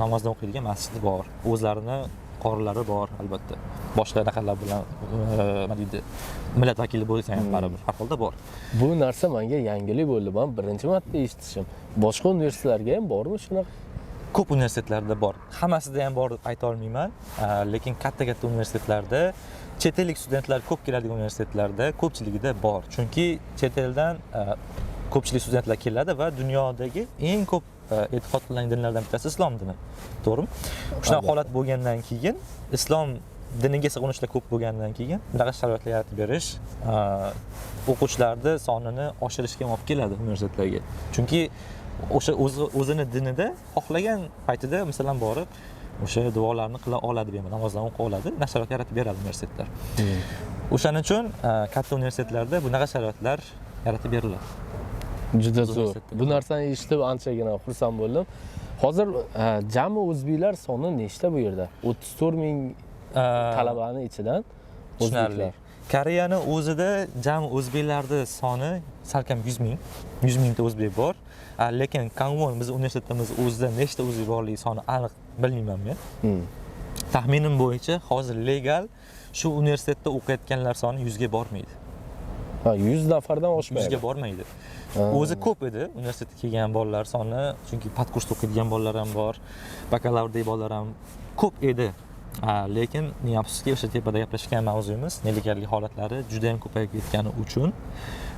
namozdan o'qiydigan masjidi bor. O'zlarini qorilari bor albatta. Boshqa raqamlar bilan nima deydi, millat vakili bo'lsa ham baribir har holda bor. Bu narsa menga yangilik bo'ldi. Men birinchi marta eshitishim. Boshqa universitetlarga ham bormi shunaqa? Ko'p universitetlarda bor. Hammasida ham bor deb ayta olmayman, lekin katta-katta universitetlarda, chet ellik studentlar ko'p keladigan universitetlarda ko'pchiligida bor. Chunki chet eldan ko'pchilik studentlar keladi va dunyodagi eng ko'p e'tiqod qilingan dinlardan bittasi islom dini. To'g'rimi? Shunaqa holat bo'lgandan keyin islom diniga sig'inishlar ko'p bo'lgandan keyin bunaqa sharoitlar yaratib berish o'quvchilarni sonini oshirishga olib keladi universitetlarga. Chunki o'sha o'zini dinida xohlagan paytida masalan borib o'sha duolarni qila oladi, bemalol namozdan o'qiy oladi, sharoit yaratib beradi universitetlar. O'shaning uchun katta universitetlarda bunaqa sharoitlar yaratib beriladi. Juda zo'r. Bu narsani eshitib anchagina xursand bo'ldim. Hozir jami o'zbeklar soni nechta bu yerda? 34 ming talabaning ichidan o'zbeklar. Koreyani o'zida jami o'zbeklarning soni salkam 100 ming. 100 mingta o'zbek bor. Lekin Kangwon biz universitetimiz o'zida nechta o'zbek borligi soni aniq bilmayman men. Taxminim bo'yicha hozir legal shu universitetda o'qiyotganlar soni 100 ga bormaydi. 100 nafardan oshmaydi. 100 ga bormaydi. O'zi ko'p edi universitetga kelgan bolalar soni, chunki podkursda o'qiydigan bolalar ham bor, bakalavrdagi bolalar ham ko'p edi. Lekin afsuski o'sha tepada gaplashgan mavzuyimiz nelegallik holatlari juda ham ko'payib ketgani uchun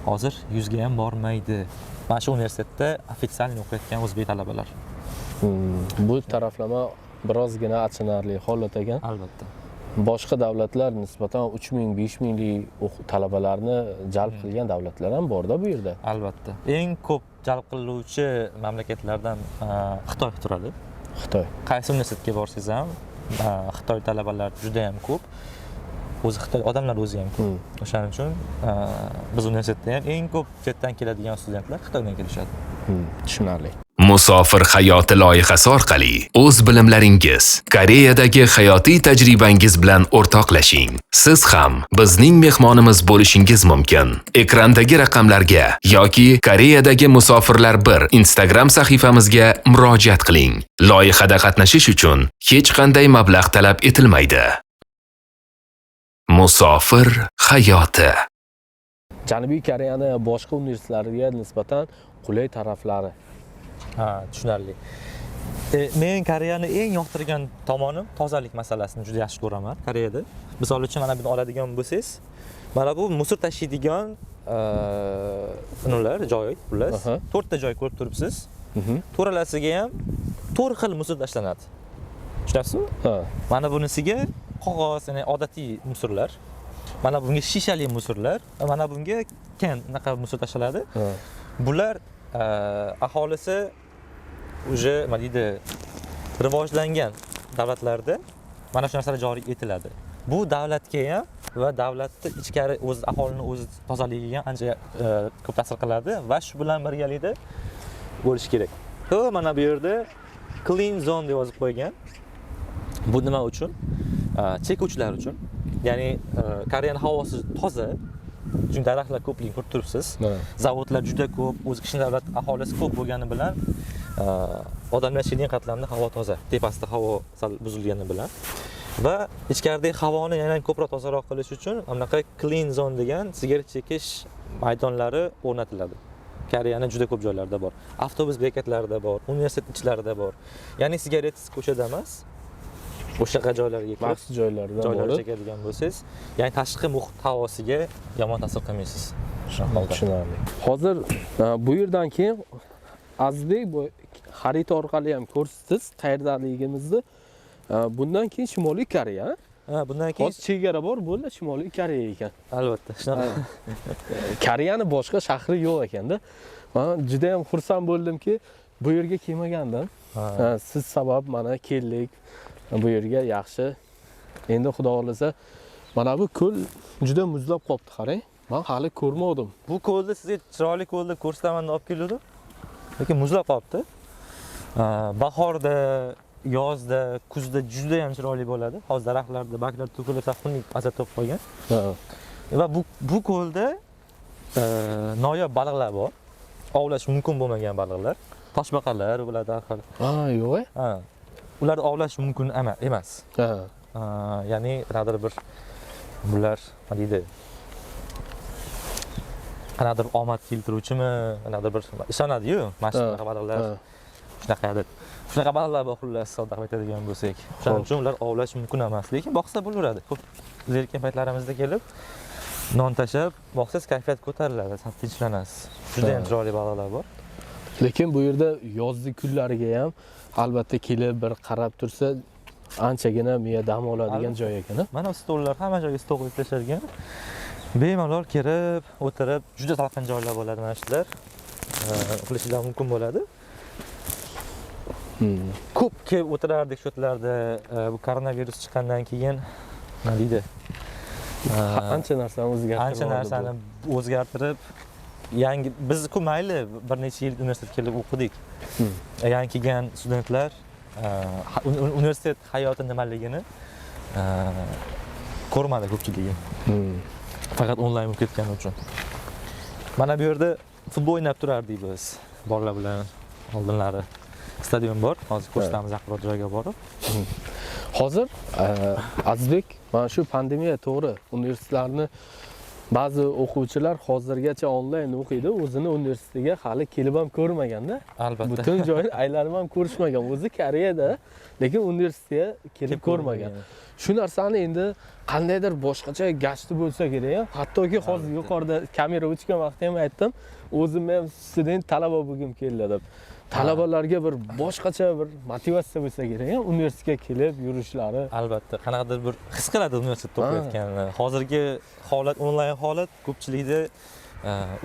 hozir 100 ga ham bormaydi. Mana shu universitetda ofitsialniy o'qiyotgan o'zbek talabalar. Bu taraflama birozgina achinarli holat ekan. Albatta. Boshqa davlatlar nisbatan 3 ming, 5 minglik talabalarni jalb qilgan davlatlar ham bor-da bu yerda. Albatta. Eng ko'p jalb qiluvchi mamlakatlardan Xitoy turadi. Xitoy. Qaysi universitetga borsangiz ham Xitoy talabalar juda ham ko'p. O'zi Xitoy odamlar o'zi ham ko'p. O'shaning uchun biz universitetda ham eng ko'p chetdan keladigan studentlar Xitoydan kelishadi. Tushunarli. Musofir hayoti loyihasi orqali o'z bilimlaringiz, Koreyadagi hayotiy tajribangiz bilan o'rtoqlashing. Siz ham bizning mehmonimiz bo'lishingiz mumkin. Ekrandagi raqamlarga yoki Koreyadagi Musofirlar 1 Instagram sahifamizga murojaat qiling. Loyihada qatnashish uchun hech qanday mablag' talab etilmaydi. Musofir hayoti. Janubiy Koreyani boshqa universitetlariga nisbatan qulay taraflari. Tushunarli. Men Koreyani eng yoqtirgan tomonim tozalik masalasini juda yaxshi ko'raman Koreyada. Misol uchun mana buni oladigan bo'lsangiz, mana bu musor tashiydigan nimalar, joy, xullas. 4 ta joy ko'rib turibsiz. To'ralasiga ham 4 xil musor tashlanadi. Tushunasizmi? Mana bunisiga qog'oz, ya'ni odatiy musorlar. Mana bunga shishali musorlar, mana bunga can naqa musor tashlanadi. Bular aholisi уже nima deydi, rivojlangan davlatlarda mana shu narsalar joriy etiladi. Bu davlatga ham va davlatning ichkari o'z aholini o'z tozaligiga ham ancha ko'p ta'sir qiladi va shu bilan birgalikda bo'lish kerak. Mana bu yerda clean zone deb yozib qo'ygan. Bu nima uchun? Chekuvchilar uchun. Ya'ni Koreyaning havosi toza. Chunki daraxtlar ko'pligini ko'rib turibsiz. Zavodlar juda ko'p, o'zi kichkina davlat aholisi ko'p bo'lgani bilan odamlar yashaydigan qatlamda havo toza. Tepasida havo sal buzilgani bilan va ichkaridagi havoni yana ko'proq tozaroq qilish uchun bunaqa clean zone degan sigaret chekish maydonlari o'rnatiladi. Koreyaning juda ko'p joylarida bor. Avtobus bekatlarida bor, universitet ichlarida bor. Ya'ni sigaretsiz ko'chada emas, o'shaqa joylarga kirib, maxsus joylarda joylarga chekadigan bo'lsangiz, ya'ni tashqi muhit havosiga yomon ta'sir qilmaysiz. Tushunarli. Hozir bu yerdan keyin Azizbek bu xarita orqali ham ko'rsatdingiz tayyorgarligimizni. Bundan keyin Shimoliy Koreya. Bundan keyin chegara bor bo'ldi, Shimoliy Koreya ekan. Albatta, shunaqa. Koreyani boshqa shahri yo'q ekanda. Men juda ham xursand bo'ldimki, bu yerga kelmagandim. Siz sabab mana keldik. Bu yerga yaxshi. Endi xudo xolasa mana bu ko'l juda muzlab qolibdi, qarang. Men hali ko'rmadim. Bu ko'lni sizga chiroyli ko'lni ko'rsataman deb olib keldim. Lekin muzlab qolibdi. Bahorda, yozda, kuzda juda ham chiroyli bo'ladi. Hozir daraxtlarda baklar to'kilib, xunuk azat to'p qo'ygan. Va bu ko'lda noyob baliqlar bor. Ovlash mumkin bo'lmagan baliqlar. Toshbaqalar bo'ladi har xil. Yo'q. Ularni ovlash mumkin emas. Ya'ni qanaqadir bir bular nima deydi? Qanaqadir omad keltiruvchimi, qanaqadir bir ishonadi-yu, mana shunaqa baliqlar. Shunaqa baliqlar bor xullas, sodda aytadigan bo'lsak. Shuning uchun ular ovlash mumkin emas, lekin boqsa bo'laveradi. Ko'p zerikkan paytlarimizda kelib non tashab, boqsangiz kayfiyat ko'tariladi, tinchlanasiz. Juda ham chiroyli baliqlar bor. Lekin bu yerda yozgi kunlariga ham albatta kelib bir qarab tursa, anchagina miya dam oladigan joy ekan. Mana stollar hamma joyga stol qo'yib tashlangan. Bemalol kirib, o'tirib, juda salqin joylar bo'ladi mana shular. Qilishlar mumkin bo'ladi. Ko'p kelib o'tirardik shu yerlarda. Bu koronavirus chiqqandan keyin nima deydi? Ancha narsani o'zgartirib, ancha narsani o'zgartirib, yangi biz-ku mayli bir necha yil universitetga kelib o'qidik. Yangi kelgan studentlar universitet hayoti nimaligini ko'rmadi ko'pchiligi. Faqat onlayn bo'lib ketgani uchun. Mana bu yerda futbol o'ynab turardik biz bolalar bilan oldinlari. Stadion bor, hozir ko'rsatamiz yaqinroq joyga borib. Hozir Azizbek, mana shu pandemiya to'g'ri universitetlarni ba'zi o'quvchilar hozirgacha onlayn o'qiydi, o'zini universitetiga hali kelib ham ko'rmaganda. Albatta. Butun joyni aylanib ham ko'rishmagan. O'zi Koreyada, lekin universitetiga kelib ko'rmagan. Shu narsani endi qandaydir boshqacha gashti bo'lsa kerak. Hattoki hozir yuqorida kamera o'chgan vaqtda ham aytdim, o'zim ham student talaba bo'lgim keldi deb. Talabalarga bir boshqacha bir motivatsiya bo'lsa kerak, universitetga kelib yurishlari. Albatta, qanaqadir bir his qiladi universitetda o'qiyotganini. Hozirgi holat, onlayn holat ko'pchilikda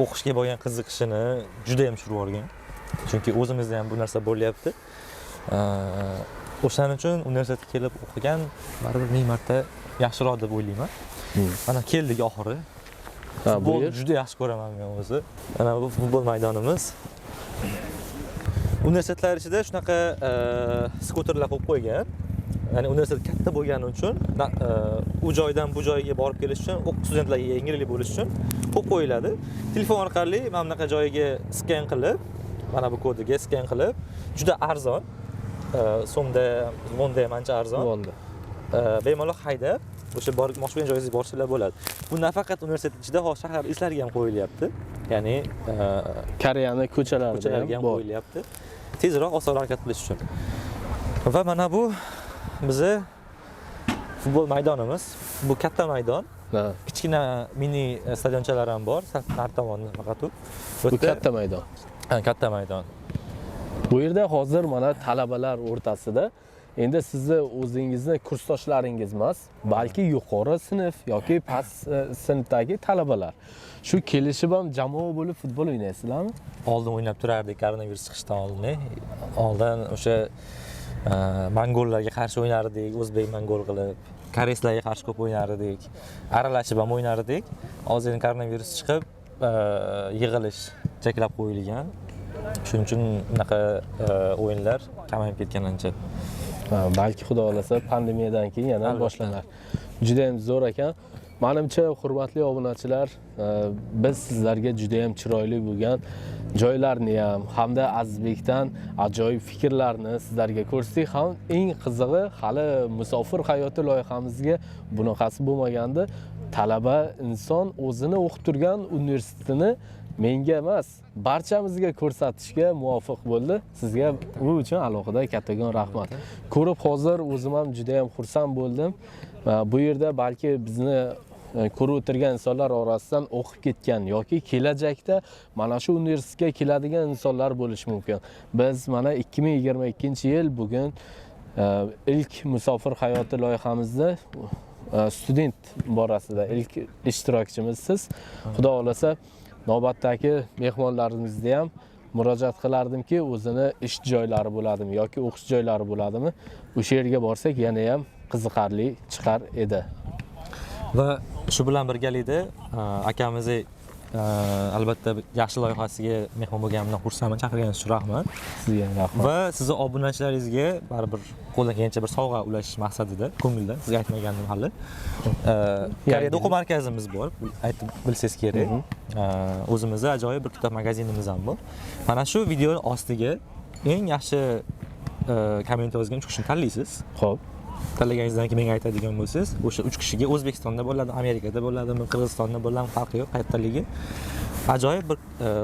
o'qishga bo'lgan qiziqishini juda ham tushirib yuborgan. Chunki o'zimizda ham bu narsa bo'lyapti. O'shaning uchun universitetga kelib o'qigan baribir ming marta yaxshiroq deb o'ylayman. Mana keldik oxiri. Futbolni juda yaxshi ko'raman men o'zi. Mana bu futbol maydonimiz. Universitetlar ichida shunaqa skuterlar qo'yib qo'ygan. Ya'ni universitet katta bo'lgani uchun u joydan bu joyga borib kelish uchun studentlarga yengillik bo'lish uchun qo'yib qo'yiladi. Telefon orqali mana bunaqa joyiga sken qilib, mana bu kodiga sken qilib, juda arzon, so'mda, wonda ham ancha arzon. Bemalol haydab, o'sha bormoqchi bo'lgan joyingizga borishlar bo'ladi. Bu nafaqat universitet ichida, shahar ichlarga ham qo'yilyapti. Ya'ni Koreyaning ko'chalariga ham qo'yilyapti. Tezroq, osonroq harakat qilish uchun. Va mana bu bizi futbol maydonimiz. Bu katta maydon. Kichkina mini stadionchalar ham bor, har tomonda faqat u. Bu katta maydon. Katta maydon. Bu yerda hozir mana talabalar o'rtasida endi sizni o'zingizni kursdoshlaringiz emas, balki yuqori sinf yoki past sinfdagi talabalar. Shu kelishib ham jamoa bo'lib futbol o'ynaysizlarmi? Oldin o'ynab turardik, koronavirus chiqishdan oldin. Oldin o'sha mongollarga qarshi o'ynardik, o'zbek mongol qilib, koreyslarga qarshi ko'p o'ynardik, aralashib ham o'ynardik. Hozir koronavirus chiqib, yig'ilish cheklab qo'yilgan. Shuning uchun bunaqa o'yinlar kamayib ketgan ancha. Balki xudo xolasa pandemiyadan keyin yana boshlanar. Juda ham zo'r ekan. Menimcha, hurmatli obunachilar, biz sizlarga juda ham chiroyli bo'lgan joylarni ham hamda Azizbekdan ajoyib fikrlarni sizlarga ko'rsatdik. Ham eng qizig'i, hali musofir hayoti loyihamizga bunaqasi bo'lmagandi. Talaba inson o'zini o'qib turgan universitetini menga emas, barchamizga ko'rsatishga muvaffaq bo'ldi. Sizga bu uchun alohida kattagon rahmat. Ko'rib hozir o'zim ham juda ham xursand bo'ldim. Bu yerda balki bizni ko'rib o'tirgan insonlar orasidan o'qib ketgan yoki kelajakda mana shu universitetga keladigan insonlar bo'lishi mumkin. Biz mana 2022-yil bugun ilk musofir hayoti loyihamizda student borasida ilk ishtirokchimiz siz. Xudo xolasa navbatdagi mehmonlarimizga ham murojaat qilardimki, o'zini ish joylari bo'ladimi yoki o'qish joylari bo'ladimi, o'sha yerga borsak yana ham qiziqarli chiqar edi. Va shu bilan birgalikda akamizni albatta yaxshi loyihasiga mehmon bo'lganimdan xursandman. Chaqirganingiz uchun rahmat. Sizga rahmat. Va sizni obunachilaringizga baribir qo'ldan kelgancha bir sovg'a ulashish maqsadida, ko'ngildan sizga aytmagandim hali. Koreyada o'quv markazimiz bor, aytib bilsangiz kerak. O'zimizda ajoyib bir kitob magazinimiz ham bor. Mana shu video ostiga eng yaxshi komment yozgan 3 kishini tanlaysiz. Xo'p. Tanlaganingizdan keyin menga aytadigan bo'lsangiz, o'sha 3 kishiga O'zbekistonda bo'ladi, Amerikada bo'ladimi, Qirg'izistonda bo'ladimi, farqi yo'q, qayerdanligi. Ajoyib bir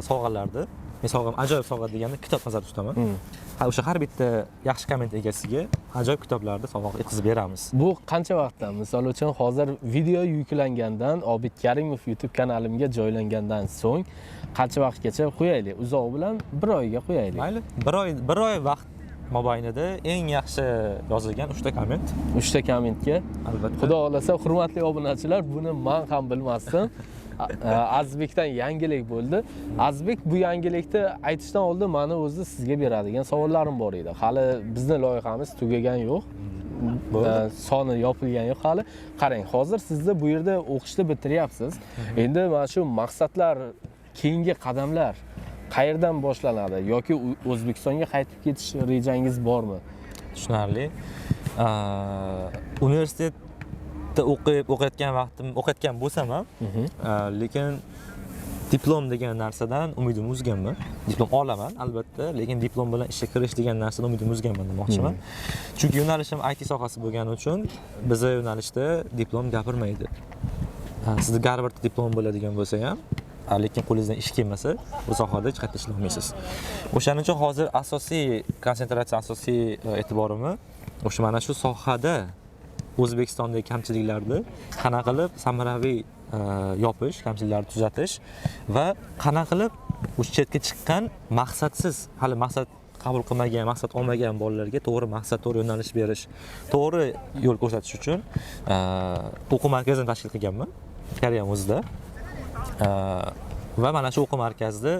sovg'alardi. Men sovg'am ajoyib sovg'a deganda kitob nazarda tutaman. O'sha har bitta yaxshi komment egasiga ajoyib kitoblarni sovg'a yetkazib beramiz. Bu qancha vaqtdan? Misol uchun hozir video yuklangandan, Obid Karimov YouTube kanalimga joylangandan so'ng qancha vaqtgacha qo'yaylik? Uzoq bilan 1 oyga qo'yaylik. Mayli. 1 oy vaqt mobaynida eng yaxshi yozilgan 3 ta komment. 3 ta kommentga albatta. Xudo xolasa, hurmatli obunachilar, buni men ham bilmasdim. Azizbekdan yangilik bo'ldi. Azizbek bu yangilikni aytishdan oldin meni o'zi sizga beradigan savollarim bor edi. Hali bizning loyihamiz tugagan yo'q. Soni yopilgan yo'q hali. Qarang, hozir sizni bu yerda o'qishni bitiryapsiz. Endi mana shu maqsadlar, keyingi qadamlar qayerdan boshlanadi yoki O'zbekistonga qaytib ketish rejangiz bormi? Tushunarli. Universitetda o'qiyotgan bo'lsam ham, lekin diplom degan narsadan umidimni uzganman. Diplom olaman albatta, lekin diplom bilan ishga kirish degan narsadan umidimni uzganman demoqchiman. Chunki yo'nalishim IT sohasi bo'lgani uchun bizning yo'nalishda diplom gapirmaydi. Sizda baribir diplom bo'ladigan bo'lsa ham, lekin qo'lingizdan ish kelmasa, bu sohada hech qayerda ishlay olmaysiz. O'shaning uchun hozir asosiy konsentratsiya, asosiy e'tiborimni o'sha mana shu sohada O'zbekistondagi kamchiliklarni qanaqa qilib samarali yopish, kamchiliklarni tuzatish va qanaqa qilib o'sha chetga chiqqan maqsadsiz, hali maqsad qabul qilmagan, maqsad olmagan bolalarga to'g'ri maqsad, to'g'ri yo'nalish berish, to'g'ri yo'l ko'rsatish uchun o'quv markazini tashkil qilganman Koreya o'zida. Va mana shu o'quv markazida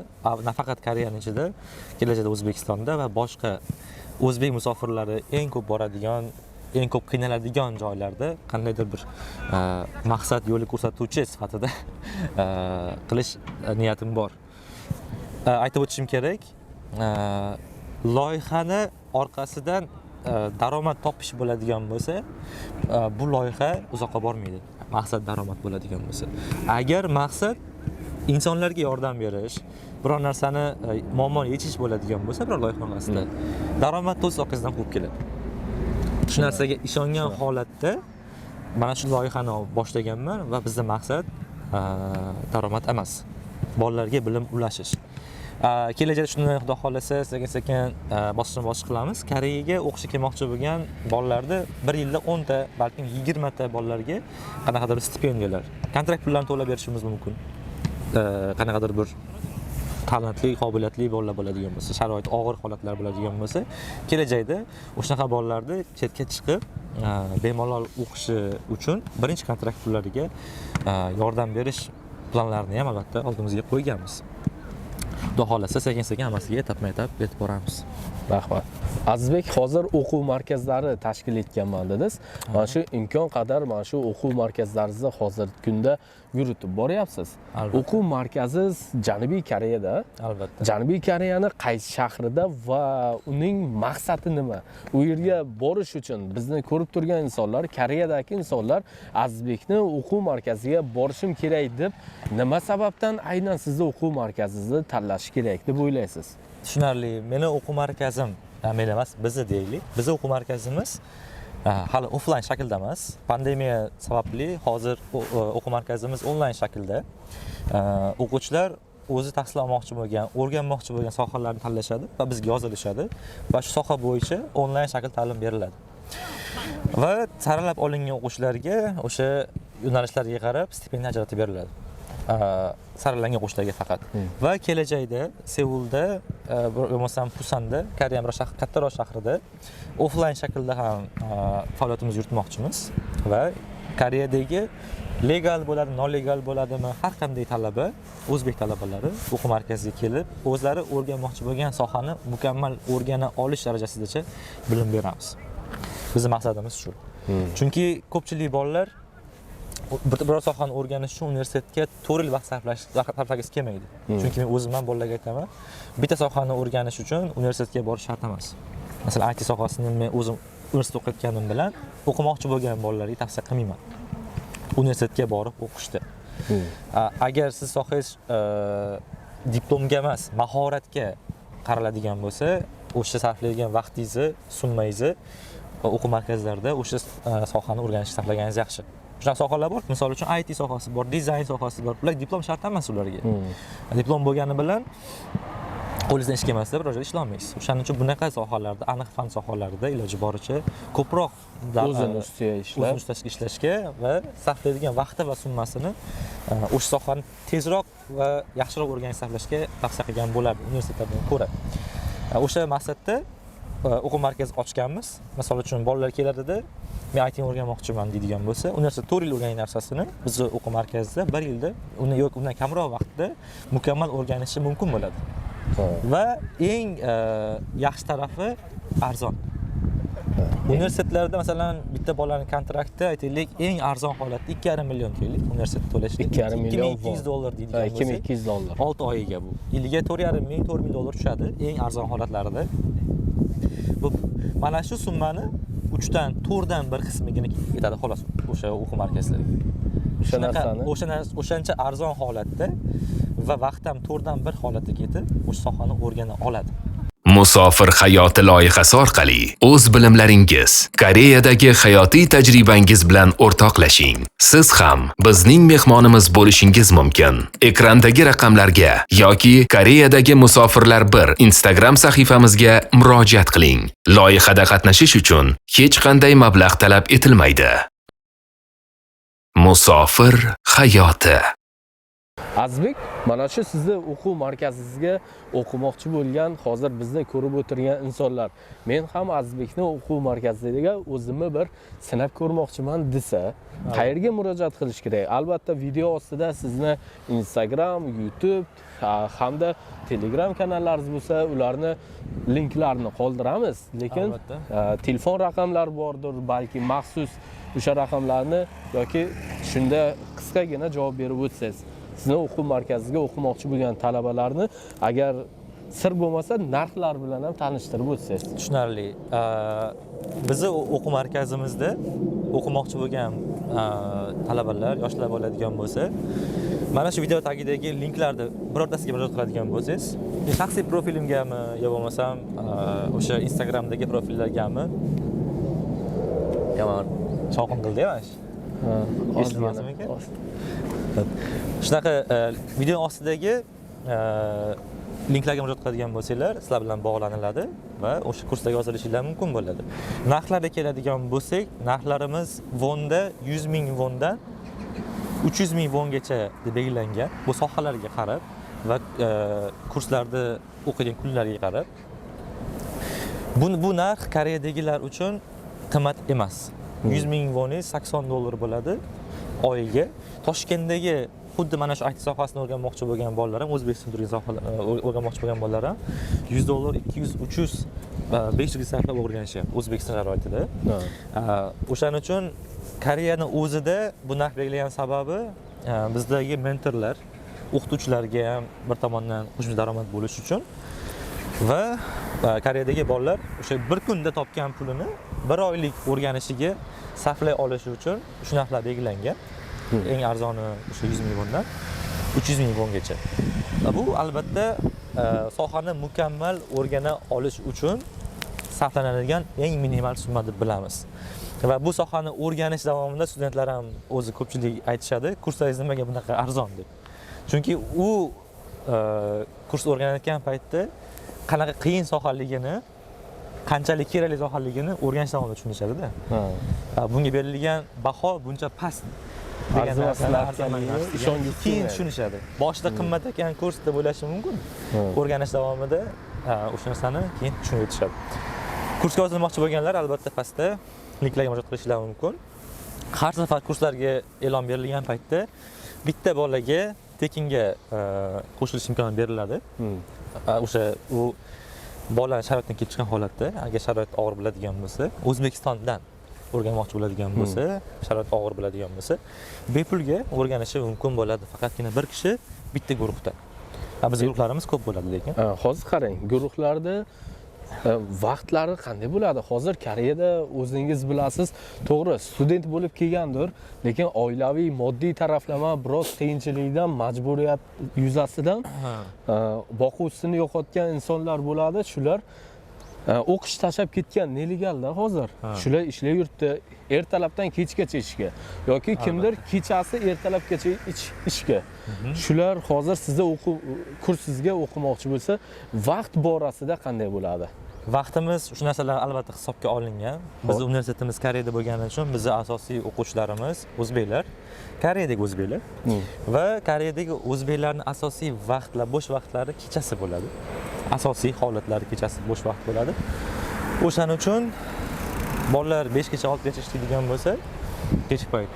nafaqat Koreyaning ichida, kelajakda O'zbekistonda va boshqa o'zbek musofirlari eng ko'p boradigan, eng ko'p qiynaladigan joylarda qandaydir bir maqsad yo'li ko'rsatuvchi sifatida qilish niyatim bor. Aytib o'tishim kerak, loyihani orqasidan daromad topish bo'ladigan bo'lsa, bu loyiha uzoqqa bormaydi. Maqsad daromad bo'ladigan bo'lsa. Agar maqsad insonlarga yordam berish, biror narsani muammoni yechish bo'ladigan bo'lsa, biror loyiha orqasida daromad o'z orqasidan quvib keladi. Shu narsaga ishongan holatda mana shu loyihani boshlaganman va bizning maqsad daromad emas, bolalarga bilim ulashish. Kelajakda shunday xudo xolasa sekin-sekin bosqichma-bosqich qilamiz. Koreyaga o'qishga kelmoqchi bo'lgan bolalarni bir yilda 10 ta, balkim 20 ta bolalarga qanaqadir stipendiyalar, kontrakt pullarini to'lab berishimiz mumkin. Qanaqadir bir talantli, qobiliyatli bolalar bo'ladigan bo'lsa, sharoiti og'ir holatlar bo'ladigan bo'lsa, kelajakda o'shaqa bolalarni chetga chiqib bemalol o'qishi uchun birinchi kontrakt pullariga yordam berish planlarini ham albatta oldimizga qo'yganmiz. Xudo xolasa sekin-sekin hammasiga etapma-etap yetib boramiz. Rahmat. Azizbek, hozir o'quv markazlari tashkil etganman dedingiz. Mana shu imkon qadar mana shu o'quv markazlaringizni hozirgi kunda yuritib boryapsiz. O'quv markazingiz Janubiy Koreyada. Albatta. Janubiy Koreyani qaysi shahrida va uning maqsadi nima? U yerga borish uchun bizni ko'rib turgan insonlar, Koreyadagi insonlar Azizbekni o'quv markaziga borishim kerak deb nima sababdan aynan sizni o'quv markazingizni tanlash kerak deb o'ylaysiz? Tushunarli. Meni o'quv markazim, men emas, bizni deylik. Bizning o'quv markazimiz hali offline shaklda emas. Pandemiya sababli hozir o'quv markazimiz onlayn shaklda. O'quvchilar o'zi tahsil olmoqchi bo'lgan, o'rganmoqchi bo'lgan sohalarni tanlashadi va bizga yozilishadi va shu soha bo'yicha onlayn shakl ta'lim beriladi. Va saralab olingan o'quvchilarga o'sha yo'nalishlarga qarab stipendiya ajratib beriladi. Saralangan o'quvchilarga faqat. Va kelajakda Seulda bo'lmasam Pusanda, Koreya bir kattaroq shahrida offline shaklda ham faoliyatimizni yuritmoqchimiz va Koreyadagi legal bo'ladi, non-legal bo'ladimi, har qanday talaba, o'zbek talabalari o'quv markaziga kelib, o'zlari o'rganmoqchi bo'lgan sohani mukammal o'rgana olish darajasigacha bilim beramiz. Bizning maqsadimiz shu. Chunki ko'pchilik bolalar biror sohani o'rganish uchun universitetga 4 yil vaqt sarflagingiz kelmaydi. Chunki men o'zim ham bolalarga aytaman, bitta sohani o'rganish uchun universitetga borish shart emas. Masalan, IT sohasini men o'zim universitet o'qiyotganim bilan o'qimoqchi bo'lgan bolalarga tavsiya qilmayman. Universitetga borib o'qishdi. Agar siz sohangiz diplomga emas, mahoratga qaraladigan bo'lsa, o'sha sarflaydigan vaqtingizni, summangizni o'quv markazlarida o'sha sohani o'rganishga sarflaganingiz yaxshi. Shunaqa sohalar bor, misol uchun IT sohasi bor, dizayn sohasi bor. Ular diplom shart emas ularga. Diplom bo'lgani bilan qo'lingizdan ish kelmasda biror joyda ishlay olmaysiz. O'shaning uchun bunaqa sohalarda, aniq fan sohalarida iloji boricha ko'proq o'zini ustiga ishlashga va sarflaydigan vaqti va summasini o'sha sohani tezroq va yaxshiroq o'rganishga sarflashga tavsiya qilgan bo'ladi universitetlardan ko'ra. O'sha maqsadda o'quv markazi ochganmiz. Misol uchun bolalar keladida, men IT o'rganmoqchiman deydigan bo'lsa, universitet 4 yil o'rgangan narsasini biz o'quv markazida 1 yilda, undan kamroq vaqtda mukammal o'rganishi mumkin bo'ladi. Va eng yaxshi tarafi arzon. Universitetlarda masalan bitta bolaning kontrakti aytaylik eng arzon holatda 2,5 million deylik universitetda to'lashga. 2,5 million $2200 deydigan bo'lsa, $2200 6 oyiga bu. Yiliga 4,5 ming, $4000 tushadi eng arzon holatlarida. Bu mana shu summani 3dan 4dan bir qismigina ketadi xolos o'sha o'quv markazlariga. O'shancha arzon holatda va vaqt ham 4dan 1 holatda ketib, o'sha sohani o'rgana oladi. Musofir hayoti loyihasi orqali o'z bilimlaringiz, Koreyadagi hayotiy tajribangiz bilan o'rtoqlashing. Siz ham bizning mehmonimiz bo'lishingiz mumkin. Ekrandagi raqamlarga yoki Koreyadagi Musofirlar 1 Instagram sahifamizga murojaat qiling. Loyihada qatnashish uchun hech qanday mablag' talab etilmaydi. Musofir hayoti. Azbek, mana shu sizni o'quv markazingizga o'qimoqchi bo'lgan, hozir bizni ko'rib o'tirgan insonlar, men ham Azbekni o'quv markaziga o'zimni bir sinab ko'rmoqchiman desa, qayerga murojaat qilish kerak? Albatta, video ostida sizni Instagram, YouTube hamda Telegram kanallaringiz bo'lsa, ularni linklarini qoldiramiz. Lekin telefon raqamlari bordir, balki maxsus o'sha raqamlarni yoki shunda qisqagina javob berib o'tsangiz. Sizni o'quv markaziga o'qimoqchi bo'lgan talabalarni agar sir bo'lmasa narxlar bilan ham tanishtirib o'tsangiz. Tushunarli. Bizni o'quv markazimizda o'qimoqchi bo'lgan talabalar, yoshlar bo'ladigan bo'lsa, mana shu video tagidagi linklarni birortasiga murojaat qiladigan bo'lsangiz, shaxsiy profilimgami yo bo'lmasam o'sha Instagramdagi profillargami yomon shovqin qildi mana shu. Eshitmaysizmi? Shunaqa video ostidagi linklarga murojaat qiladigan bo'lsanglar, sizlar bilan bog'laniladi va o'sha kurslarga yozilishingiz mumkin bo'ladi. Narxlarga keladigan bo'lsak, narxlarimiz vonda 100 ming vondan 300 ming vongacha deb belgilangan. Bu sohalarga qarab va kurslarda o'qigan kunlarga qarab. Bu narx Koreyadagilar uchun qimmat emas. 100 ming voni $80 bo'ladi oyiga. Toshkentdagi xuddi mana shu IT sohasini o'rganmoqchi bo'lgan bolalar ham, O'zbekiston turgan sohalar o'rganmoqchi bo'lgan bolalar ham $100, 200, 300, 500 ga sarflab o'rganishyapti O'zbekiston sharoitida. O'shaning uchun Koreyani o'zida bu narx belgilagan sababi bizdagi mentorlar, o'qituvchilarga ham bir tomondan qo'shimcha daromad bo'lish uchun va Koreyadagi bolalar o'sha bir kunda topgan pulini bir oylik o'rganishiga sarflay olishi uchun shu narxlar belgilangan. Eng arzoni o'sha 100 ming vondan 300 ming vongacha. Bu albatta sohani mukammal o'rgana olish uchun sarflanadigan eng minimal summa deb bilamiz. Va bu sohani o'rganish davomida studentlar ham o'zi ko'pchilik aytishadi, kurslaringiz nimaga bunaqa arzon deb. Chunki u kurs o'rganayotgan paytda qanaqa qiyin sohaligini, qanchalik kerakli sohaligini o'rganish davomida tushunishadi-da. Bunga berilgan baho buncha past degan narsalarni keyin tushunishadi. Boshida qimmat ekan kurs deb o'ylashi mumkin. O'rganish davomida o'sha narsani keyin tushunib yetishadi. Kursga yozilmoqchi bo'lganlar albatta pastda linklarga murojaat qilishlari mumkin. Har safar kurslarga e'lon berilgan paytda bitta bolaga tekinga qo'shilish imkoni beriladi. O'sha u bolalar sharoitdan kelib chiqqan holatda, agar sharoit og'ir bo'ladigan bo'lsa, O'zbekistondan o'rganmoqchi bo'ladigan bo'lsa, sharoit og'ir bo'ladigan bo'lsa, bepulga o'rganishi mumkin bo'ladi. Faqatgina bir kishi bitta guruhda. Biz guruhlarimiz ko'p bo'ladi lekin. Hozir qarang, guruhlarda vaqtlari qanday bo'ladi? Hozir Koreyada o'zingiz bilasiz, to'g'ri, student bo'lib kelgandir, lekin oilaviy, moddiy taraflama biroz qiyinchilikdan, majburiyat yuzasidan boquvchisini yo'qotgan insonlar bo'ladi. Shular o'qish tashlab ketgan nelegallar hozir. Shular ishlar yurtdi, ertalabdan kechgacha ishga yoki kimdir kechasi ertalabgacha ishga. Shular hozir sizda kursingizga o'qimoqchi bo'lsa, vaqt borasida qanday bo'ladi? Vaqtimiz shu narsalar albatta hisobga olingan. Biz universitetimiz Koreyada bo'lgani uchun bizning asosiy o'quvchilarimiz o'zbeklar, Koreyadagi o'zbeklar va Koreyadagi o'zbeklarning asosiy vaqtlar, bo'sh vaqtlari kechasi bo'ladi. Asosiy holatlari kechasi bo'sh vaqt bo'ladi. O'shaning uchun bolalar 5 gacha 6 gacha ishlaydigan bo'lsa, kechki payt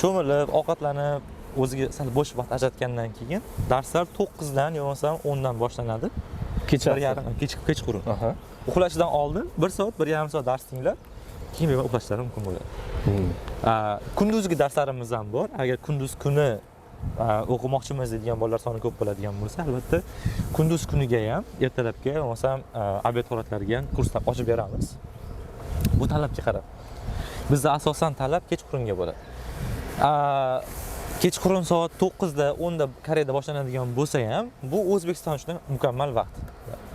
cho'milib, ovqatlanib, o'ziga sal bo'sh vaqt ajratgandan keyin darslar 9 dan yo bo'lmasa 10 dan boshlanadi. Kechqurun. Uxlashdan oldin 1 soat, 1,5 soat dars tinglab, keyin bemalol uxlashlari mumkin bo'ladi. Kunduzgi darslarimiz ham bor. Agar kunduz kuni o'qimoqchimiz degan bolalar soni ko'p bo'ladigan bo'lsa, albatta kunduz kuniga ham, ertalabga, bo'lmasam obed holatlariga ham kurslar ochib beramiz. Bu talabga qarab. Bizda asosan talab kechqurunga bo'ladi. Kechqurun soat 9 da 10 da Koreyada boshlanadigan bo'lsa ham, bu O'zbekiston uchun mukammal vaqt.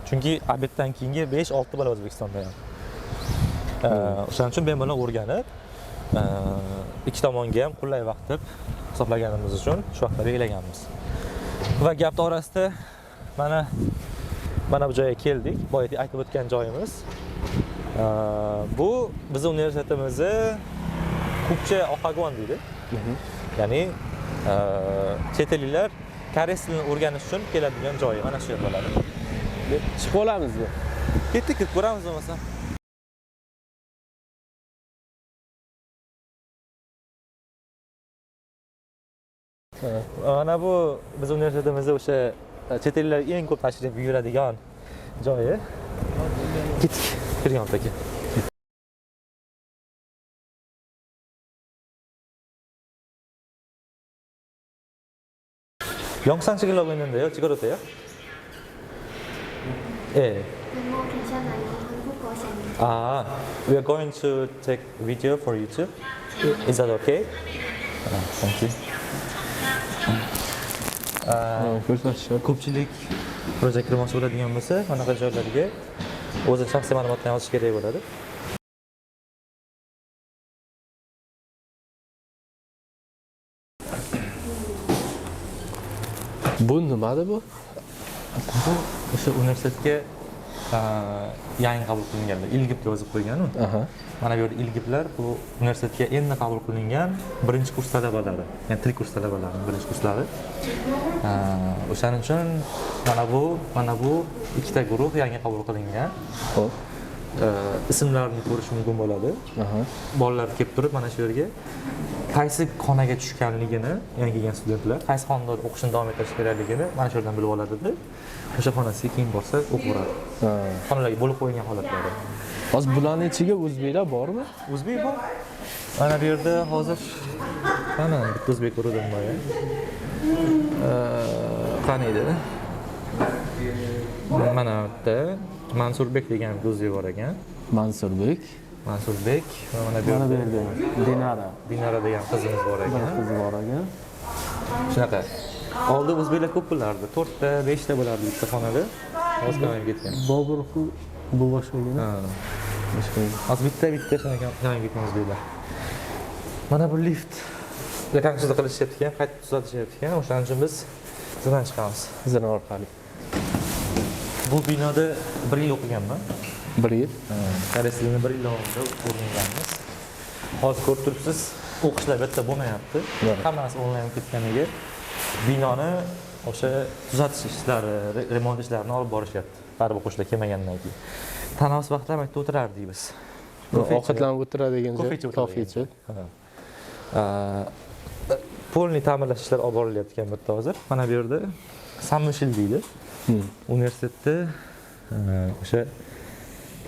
Chunki obeddan keyingi 5-6 bola O'zbekistonda ham. O'shaning uchun bemalol o'rganib, ikki tomonga ham qulay vaqt deb hisoblaganimiz uchun shu vaqtda belgilaganmiz. Va gap orasida mana bu joyga keldik. Boya aytib o'tgan joyimiz. Bu bizning universitetimizda Kupcha Ohagon deydi. Ya'ni chet elliklar koreys tilini o'rganish uchun keladigan joyi mana shu yer bo'ladi. Chiqib olamizmi? Ketdik, ketib ko'ramiz bo'lmasa. Mana bu biz universitetimizda o'sha chet ellar eng ko'p tashrif buyuradigan joyi. Ketdik, kirgan aka. 영상 찍으려고 했는데요. 찍어도 돼요? 예. 뭐 괜찮아요. 한국어 생. We are going to take video for YouTube. Is that okay? Thank you. Ko'rsatishar. Ko'pchilik proyekt kirmoqchi bo'ladigan bo'lsa, bunaqa joylarga o'zi shaxsiy ma'lumotlarni yozish kerak bo'ladi. Bu nimada bu? Bu o'sha universitetga yangi qabul qilinganlar, ilgibga yozib qo'ygan u. Mana bu yerda ilgiblar bu universitetga endi qabul qilingan birinchi kurs talabalari, ya'ni til kurs talabalarining birinchi kurslari. O'shaning uchun mana bu ikkita guruh yangi qabul qilingan. Xo'p. Ismlarini ko'rish mumkin bo'ladi. Bolalar kelib turib mana shu yerga qaysi xonaga tushganligini, yangi kelgan studentlar qaysi xonada o'qishni davom ettirish kerakligini mana shu yerdan bilib oladi-da. O'sha xonasiga keyin borsa o'qiveradi. Xonalarga bo'lib qo'yilgan holatlari. Hozir bularning ichiga o'zbeklar bormi? O'zbek bor. Mana bu yerda hozir mana bitta o'zbek ko'rdim boya. Qani edi? Mana bu yerda Mansurbek degan o'zbek bor ekan. Mansurbek. Mansurbek va mana bu yerda Dinara degan qizimiz bor ekan. Qizi bor ekan. Shunaqa. Oldin o'zbeklar ko'p bo'lardi. 4 ta, 5 ta bo'lardi bitta xonada. Hozir kamayib ketgan. Bobur bu boshqaga. Hozir bitta shunaqa kamayib ketgan o'zbeklar. Mana bu lift. Rekonstruksiya qilishyapti ekan, qayta tuzatishyapti ekan. O'shaning uchun biz zinadan chiqamiz. Zina orqali. Bu binoda 1 yil o'qiganman. 1 yil. Koreys tilini 1 yil davomida o'rganganmiz. Hozir ko'rib turibsiz, o'qishlar bitta bo'lmayapti. Hammasi onlayn ketganiga binoni o'sha tuzatish ishlari, remont ishlarini olib borishyapti. Baribir o'qishlar kelmagandan keyin. Tanavvus vaqtlar maktabda o'tirardik biz. Ovqatlanib o'tiradigan joy, kofechi. Polniy ta'mirlash ishlari olib borilyapti bitta hozir. Mana bu yerda Samushil deydi. Universitetda o'sha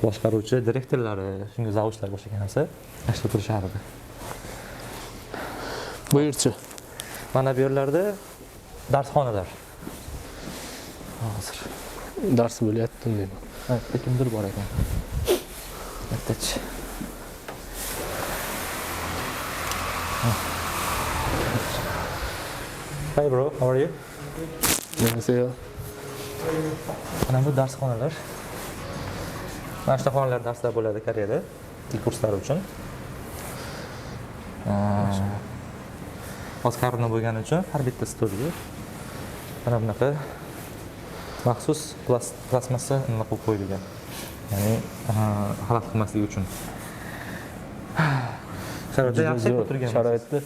boshqaruvchi direktorlari, shunga zavishlar bo'lgan bo'lsa, ashta turishardi. Buyurchi. Mana bu yerlarda darsxonalar. Hozir Dars bo'lyaptimi deyman. Kimdir bor ekan. Bittachi. Hi bro, how are you? Menga Mana bu darsxonalar. Mana shu xonalarda darslar bo'ladi Koreyada, til kurslari uchun. Hozir qarna bo'lgani uchun har bitta stolga mana bunaqa maxsus plastmassa nima qo'yib qo'yilgan. Ya'ni xalaqit qilmasligi uchun. Sharoitda yaxshi o'tirgan. Sharoitda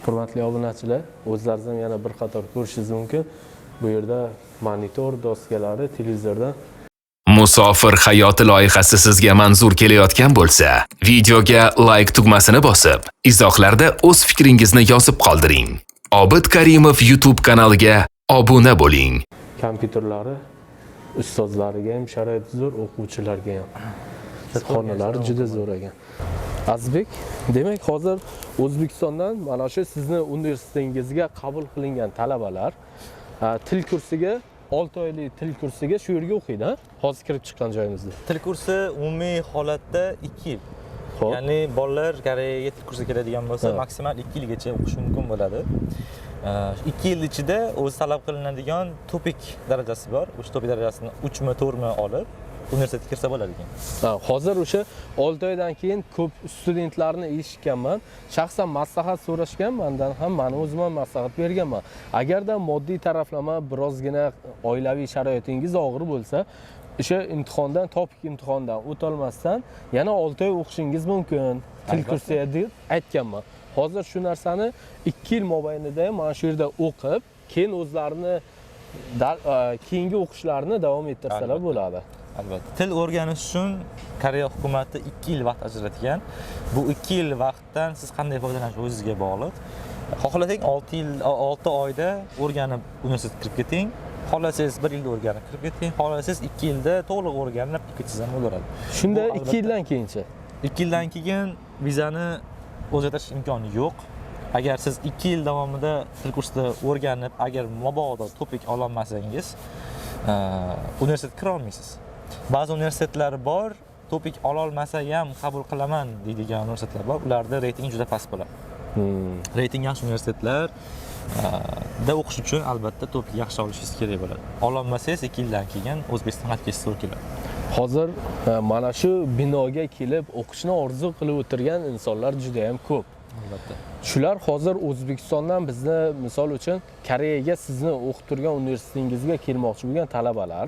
hurmatli obunachilar, o'zlaringiz ham yana bir qator ko'rishingiz mumkin. Bu yerda monitor doskalari, televizordan Musofir hayoti loyihasi sizga manzur kelayotgan bo'lsa, videoga like tugmasini bosib, izohlarda o'z fikringizni yozib qoldiring. Obid Karimov YouTube kanaliga obuna bo'ling. kompyuterlari ustozlariga ham sharoit zo'r, o'quvchilarga ham. Xonalari juda zo'r ekan. Azizbek, demak hozir O'zbekistondan mana shu sizni universitetingizga qabul qilingan talabalar til kursiga 6 oylik til kursiga shu yerga o'qiydi, hozir kirib chiqqan joyimizda. Til kursi umumiy holatda 2 yil. Xo'p. Ya'ni bolalar Koreyaga til kursiga keladigan bo'lsa, maksimal 2 yilgacha o'qish mumkin bo'ladi. 2 yil ichida o'zi talab qilinadigan topik darajasi bor. O'sha topik darajasini 3 mi, 4 mi olib universitetga kirsa bo'ladi ekan. Hozir o'sha 6 oydan keyin ko'p studentlarni eshitganman. Shaxsan maslahat so'rashganmandan ham men o'zim ham maslahat berganman. Agarda moddiy taraflama birozgina oilaviy sharoitingiz og'ir bo'lsa, o'sha imtihondan, topik imtihondan o'tolmasdan yana 6 oy o'qishingiz mumkin. Til kursiga deb aytganman. Hozir shu narsani 2 yil mobaynida mana shu yerda o'qib, keyin o'zlarini keyingi o'qishlarini davom ettirsalar bo'ladi. Albatta. Til o'rganish uchun Koreya hukumati 2 yil vaqt ajratgan. Bu 2 yil vaqtdan siz qanday foydalanish o'zingizga bog'liq. Xohlasang 6 oyda o'rganib universitetga kirib keting. Xohlasangiz 1 yilda o'rganib kirib keting. Xohlasangiz 2 yilda to'liq o'rganib ketsangiz ham bo'laveradi. Shunda 2 yildan keyinchi 2 yildan keyin vizani o'zgartirish imkoni yo'q. Agar siz 2 yil davomida til kursida o'rganib, agar mabodo topik ola olmasangiz, universitetga kira olmaysiz. Ba'zi universitetlar bor, topik ola olmasa ham qabul qilaman deydigan universitetlar bor. Ularda reyting juda past bo'ladi. Reyting yaxshi universitetlar da o'qish uchun albatta topik yaxshi olishingiz kerak bo'ladi. Ola olmasangiz 2 yildan keyin O'zbekistonga qaytib ketish to'g'ri keladi. Hozir mana shu binoga kelib o'qishni orzu qilib o'tirgan insonlar juda ham ko'p. Albatta. Shular hozir O'zbekistondan bizni misol uchun Koreyaga sizni o'qib turgan universitetingizga kelmoqchi bo'lgan talabalar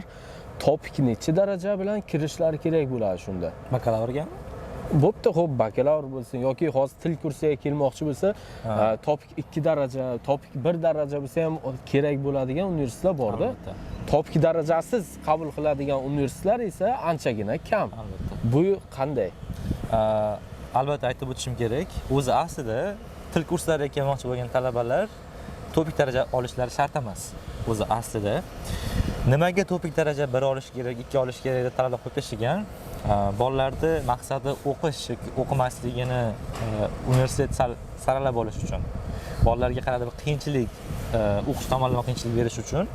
topik necha daraja bilan kirishlari kerak bo'ladi shunda? Bakalavrga? Bo'pti, xo'p, bakalavr bo'lsin yoki hozir til kursiga kelmoqchi bo'lsa, topik 2 daraja, topik 1 daraja bo'lsa ham kerak bo'ladigan universitetlar bor-da. Topik darajasiz qabul qiladigan universitetlar esa anchagina kam. Albatta. Bu qanday? Albatta aytib o'tishim kerak. O'zi aslida til kurslariga kelmoqchi bo'lgan talabalar topik daraja olishlari shart emas. O'zi aslida nimaga topik daraja 1 olish kerak, 2 olish kerak deb talabalar qo'yib tashlagan? Bolalarning maqsadi o'qish yoki o'qimasligini universitet saralab olish uchun. Bolalarga qanday bir qiyinchilik, o'qish tomonlama qiyinchilik berish uchun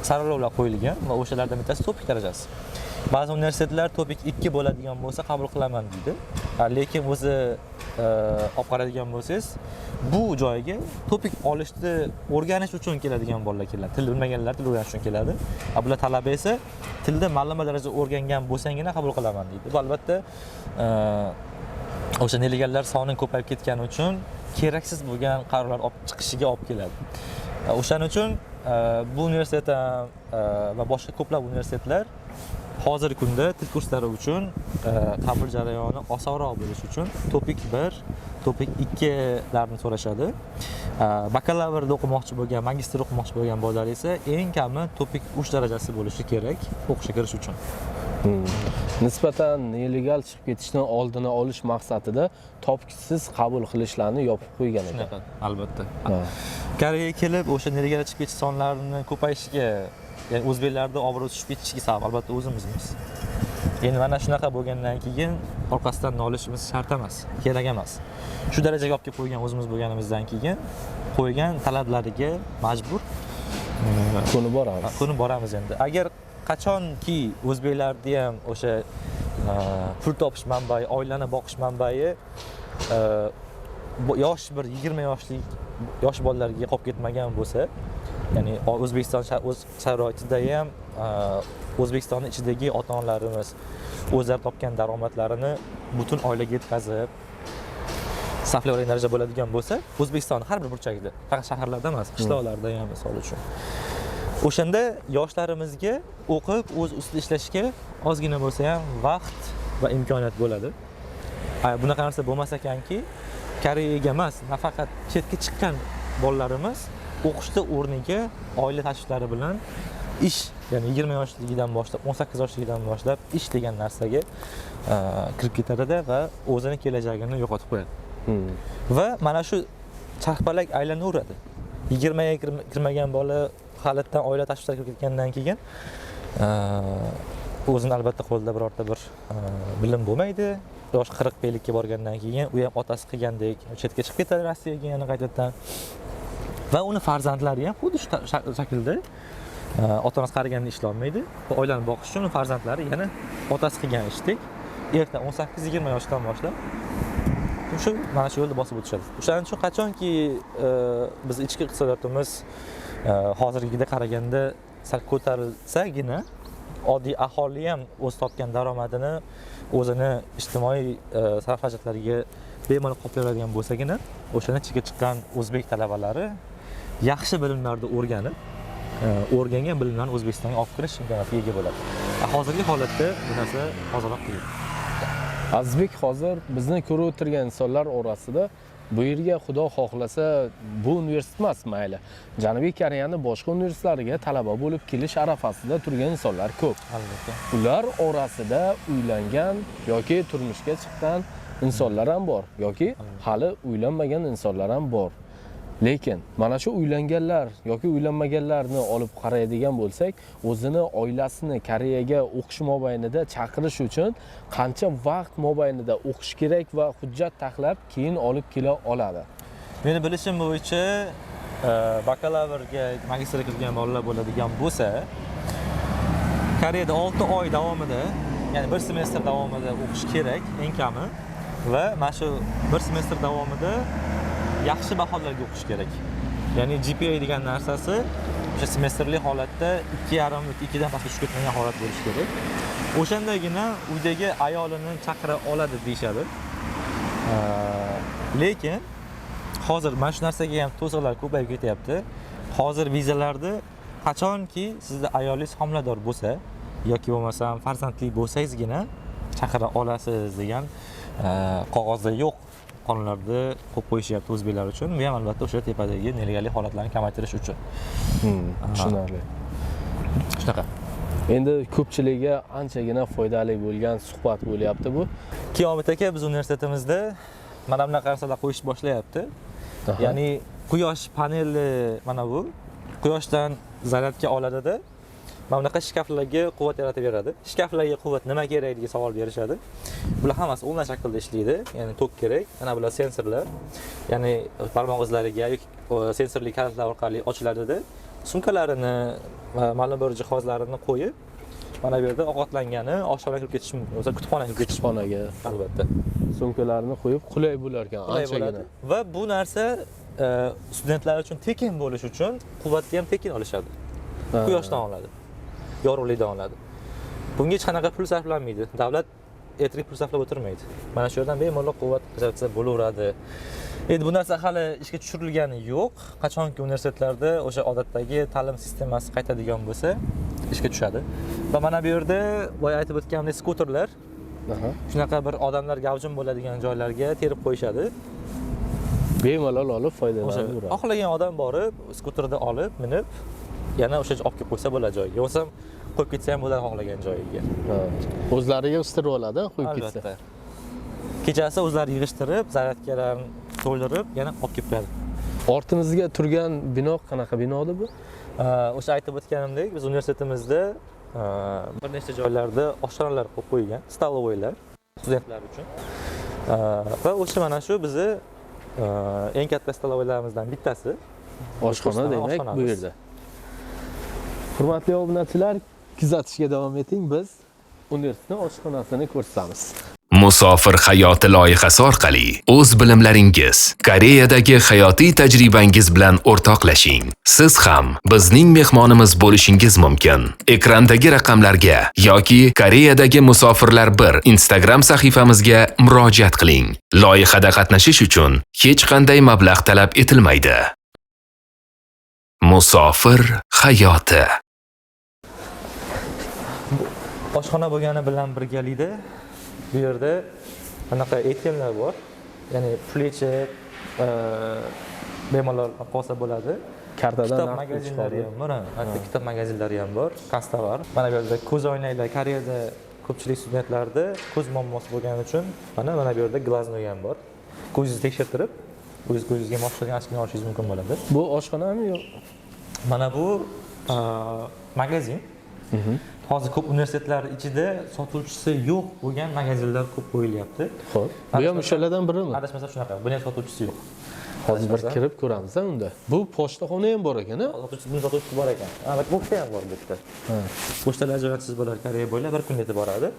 saralovlar qo'yilgan va o'shalardan bittasi topik darajasi. Ba'zi universitetlar topik 2 bo'ladigan bo'lsa qabul qilaman deydi. Lekin o'zi olib qaraydigan bo'lsangiz, bu joyga topik olishni o'rganish uchun keladigan bolalar keladi. Til bilmaganlar til o'rganish uchun keladi. Bular talaba esa tilda ma'lum darajada o'rgangan bo'lsangina qabul qilaman deydi. Bu albatta o'sha nelegallar soni ko'payib ketgani uchun keraksiz bo'lgan qarorlar olib chiqishiga olib keladi. O'shaning uchun bu universitet va boshqa ko'plab universitetlar hozirgi kunda til kurslari uchun qabul jarayoni osonroq bo'lishi uchun topik 1, topik 2 larni so'rashadi. Bakalavrda o'qimoqchi bo'lgan, magistr o'qimoqchi bo'lgan bolalar esa eng kami topik 3 darajasi bo'lishi kerak o'qishga kirish uchun. Nisbatan nelegal chiqib ketishdan oldini olish maqsadida topiksiz qabul qilishlarni yopib qo'ygan ekan. Shunaqa, albatta. Koreyaga kelib o'sha nelegal chiqib ketish sonlarini ko'payishiga, ya'ni o'zbeklarda obro' tushib ketishiga sabab albatta o'zimizmiz. Endi mana shunaqa bo'lgandan keyin orqasidan nolishimiz shart emas, kerak emas. Shu darajaga olib kelib qo'ygan o'zimiz bo'lganimizdan keyin qo'ygan talablariga majbur ko'nib boramiz endi. Agar qachonki o'zbeklarda ham o'sha pul topish manbai, oilani boqish manbai yosh bir 20 yoshlik yosh bolalarga qolib ketmagan bo'lsa, ya'ni O'zbekiston o'z sharoitida ham O'zbekistonning ichidagi ota-onalarimiz o'zlari topgan daromadlarini butun oilaga yetkazib safli o'rin daraja bo'ladigan bo'lsa, O'zbekiston har bir burchagida, faqat shaharlarda emas, qishloqlarda ham misol uchun. O'shanda yoshlarimizga o'qib, o'z ustida ishlashga ozgina bo'lsa ham vaqt va imkoniyat bo'ladi. Bunaqa narsa bo'lmas ekanki, Koreyaga emas, nafaqat chetga chiqqan bolalarimiz o'qishda o'rniga oila tashvishlari bilan ish, ya'ni 20 yoshligidan boshlab 18 yoshligidan boshlab ish degan narsaga kirib ketadi va o'zini kelajagini yo'qotib qo'yadi. Va mana shu charxpalak aylanaveradi. 20 ga kirmagan bola halitdan oila tashvishlariga kirib ketgandan keyin o'zini albatta qo'lida birorta bir bilim bo'lmaydi. Yosh 40-50 ga borgandan keyin u ham otasi qilgandek chetga chiqib ketadi Rossiyaga yana qaytadan. Va uni farzandlari ham xuddi shu shaklda ota-onasi qaraganda ishlolmaydi. Va oilani boqish uchun farzandlari yana otasi qilgan ishdek erta 18-20 yoshdan boshlab shu mana shu yo'lda bosib o'tishadi. O'shaning uchun qachonki biz ichki iqtisodiyotimiz hozirgiga qaraganda sal ko'tarilsagina oddiy aholi ham o'z topgan daromadini o'zini ijtimoiy sarf xarajatlariga bemalol qoplayoladigan bo'lsagina, o'shani ichiga chiqqan o'zbek talabalari yaxshi bilimlarni o'rgangan bilimlarni O'zbekistonga olib kirish imkoniyatiga ega bo'ladi. Hozirgi holatda bu narsa ozroq qiyin. Azizbek, hozir bizni ko'rib o'tirgan insonlar orasida Bu yerga xudo xohlasa bu universitet emas, mayli. Janubiy Koreyaning boshqa universitetlariga talaba bo'lib kelish arafasida turgan insonlar ko'p. Albatta. Ular orasida uylangan yoki turmushga chiqqan insonlar ham bor yoki hali uylanmagan insonlar ham bor. Lekin mana shu uylanganlar yoki uylanmaganlarni olib qaraydigan bo'lsak, o'zini oilasini Koreyaga o'qish mobaynida chaqirish uchun qancha vaqt mobaynida o'qish kerak va hujjat taxlab keyin olib kela oladi. Meni bilishim bo'yicha bakalavrga, magistrga kirgan bolalar bo'ladigan bo'lsa, Koreyada 6 oy davomida, ya'ni 1 semestr davomida o'qish kerak eng kami va mana shu 1 semestr davomida yaxshi baholarga o'qish kerak. Ya'ni GPA degan narsasi o'sha semestrli holatda 2,5 yoki 2 dan pastga tushib ketmagan holat bo'lishi kerak. O'shandagina uydagi ayolini chaqira oladi deyshadi. Lekin hozir mana shu narsaga ham to'siqlar ko'payib ketyapti. Hozir vizalarda qachonki sizda ayolingiz homilador bo'lsa yoki bo'lmasam farzandli bo'lsangizgina chaqira olasiz degan qog'ozda yo'q. Qonunlarda qo'yib qo'yishyapti o'zbeklar uchun. Bu ham albatta o'sha tepadagi nelegallik holatlarni kamaytirish uchun. Tushunarli. Shunaqa. Endi ko'pchilikga anchagina foydali bo'lgan suhbat bo'lyapti bu. Kiyomit aka biz universitetimizda mana bunaqa narsalar qo'yish boshlayapti. Ya'ni quyosh paneli mana bu quyoshdan zaryadga oladida mana bunaqa shkaflarga quvvat yaratib beradi. Shkaflarga quvvat nima kerak degan savol berishadi. Bular hammasi onlayn shaklda ishlaydi. Ya'ni tok kerak. Mana bular sensorlar. Ya'ni barmoq izlariga yoki sensorli kalitlar orqali ochiladida sumkalarini va ma'lum bir jihozlarini qo'yib, mana bu yerda ovqatlangani oshxonaga kirib ketish mumkin. O'zi kutubxonaga kirib ketish Kutubxonaga albatta. sumkalarni qo'yib qulay bo'lar ekan, anchagina. Va bu narsa studentlar uchun tekin bo'lish uchun quvvatni ham tekin olishadi. Quyoshdan oladi. Yorug'likdan oladi. Bunga hech qanaqa pul sarflanmaydi. Davlat etrik pul sarflab o'tirmaydi. Mana shu yerdan bemalol quvvat ajratsa bo'laveradi. Endi bu narsa hali ishga tushirilgani yo'q. Qachonki universitetlarda o'sha odatdagi ta'lim sistemasi qaytadigan bo'lsa, ishga tushadi. Va mana bu yerda boya aytib o'tganimdek skuterlar, shunaqa bir odamlar gavjum bo'ladigan joylarga terib qo'yishadi. Bemalol olib foydalanadi. Xohlagan odam borib, skuterda olib, minib, yana o'sha olib kelib qo'ysa bo'ladi joyiga. Yo'qsa qo'yib ketsa ham bo'ladi xohlagan joyiga. O'zlariga istirib oladi, qo'yib ketsa. Albatta. Kechasi o'zlari yig'ishtirib, zaryadkalarni to'ldirib, yana olib kelib qo'yadi. Ortimizga turgan bino qanaqa bino edi bu? O'sha aytib o'tganimdek, biz universitetimizda bir nechta joylarda oshxonalar qo'yib qo'ygan, stalovoylar studentlar uchun. Va o'sha mana shu bizni eng katta stalovoylarimizdan bittasi. Oshxona demak bu yerda. Hurmatli obunachilar, kuzatishga davom eting. Biz universitetning oshxonasini ko'rsatamiz. Musofir hayoti loyihasi orqali o'z bilimlaringiz, Koreyadagi hayotiy tajribangiz bilan o'rtoqlashing. Siz ham bizning mehmonimiz bo'lishingiz mumkin. Ekrandagi raqamlarga yoki Koreyadagi musofirlar 1 Instagram sahifamizga murojaat qiling. Loyihada qatnashish uchun hech qanday mablag' talab etilmaydi. Musofir hayoti. Oshxona bo'lgani bilan birgalikda bu yerda anaqa ATMlar bor. Ya'ni pul yechib, bemalol qolsa bo'ladi. Kartadan kitob magazinlari ham bor. Hatto kitob magazinlari ham bor. Kassa bor. Mana bu yerda ko'z oynaklar, Koreyada ko'pchilik studentlarda ko'z muammosi bo'lgani uchun mana bu yerda glaznoy ham bor. Ko'zingizni tekshirtirib, ko'zingizga mos kelgan ochkani olishingiz mumkin bo'ladi. Bu oshxonami yo'q? Mana bu magazin. Hozir ko'p universitetlar ichida sotuvchisi yo'q bo'lgan magazinlar ko'p qo'yilyapti. Xo'p. Bu ham o'shalardan birimi? Adashmasa shunaqa. Buni ham sotuvchisi yo'q. Hozir bir kirib ko'ramiz unda. Bu pochtaxona ham bor ekan-a? Sotuvchisi bor ekan. Albatta pochta ham bor bu yerda. Pochtalar jo'natsiz bo'ladi Koreya bo'ylab bir kun yetib boradi.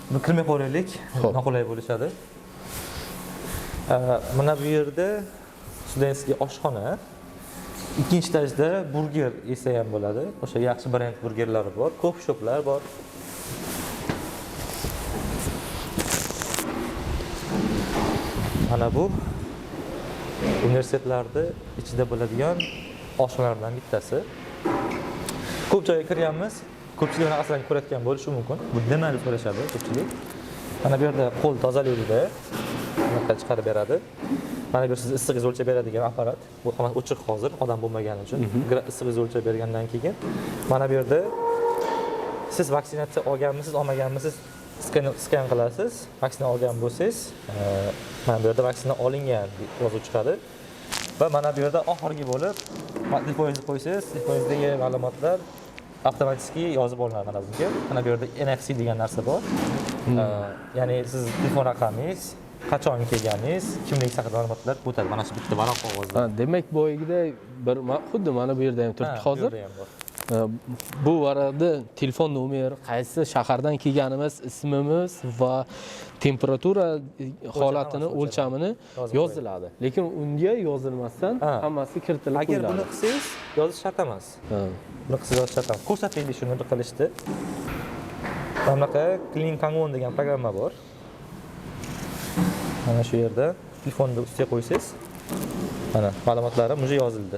Buni kirmay qo'yaylik, noqulay bo'lishadi. Mana bu yerda studentskiy oshxona. Ikkinchi etajda burger yesa ham bo'ladi. O'sha yaxshi brend burgerlari bor, ko'p shoplar bor. Mana bu universitetlarda ichida bo'ladigan oshxonalardan bittasi. Ko'p joyga kiryapmiz. Ko'pchilik buni aslan ko'rayotgan bo'lishi mumkin. Bu nima deb so'rashadi ko'pchilik. Mana bu yerda qo'l tozalaydi, bunaqada chiqarib beradi. Mana bu siz issig'ingizni o'lchab beradigan apparat. Bu hamma o'chiq hozir, odam bo'lmagani uchun. Issig'ingizni o'lchab bergandan keyin mana bu yerda siz vaksinatsiya olganmisiz, olmaganmisiz skan qilasiz. Vaksina olgan bo'lsangiz, mana bu yerda vaksina olingan deb yozuv chiqadi. Va mana bu yerda oxirgi bo'lib telefoningizni qo'ysangiz, telefoningizdagi ma'lumotlar avtomatik yozib olinadi mana bunga. Mana bu yerda NFC degan narsa bor. Ya'ni siz telefon raqamingiz, qachon kelganingiz, kimlik haqida ma'lumotlar o'tadi. Mana shu bitta varaq qog'ozda. Demak, boyagidek bir xuddi mana bu yerda ham turibdi hozir. Bu varaqda telefon nomeri, qaysi shahardan kelganimiz, ismimiz va temperatura holatini, o'lchamini yoziladi. Lekin unga yozilmasdan hammasi kiritilib qo'yiladi. Agar buni qilsangiz, yozish shart emas. Buni qilsangiz yozish shart emas. Ko'rsataylik shuni bir qilishdi. Mana bunaqa Clean Kangwon degan programma bor. Mana shu yerda telefonni ustiga qo'ysangiz, mana ma'lumotlari bunga yozildi.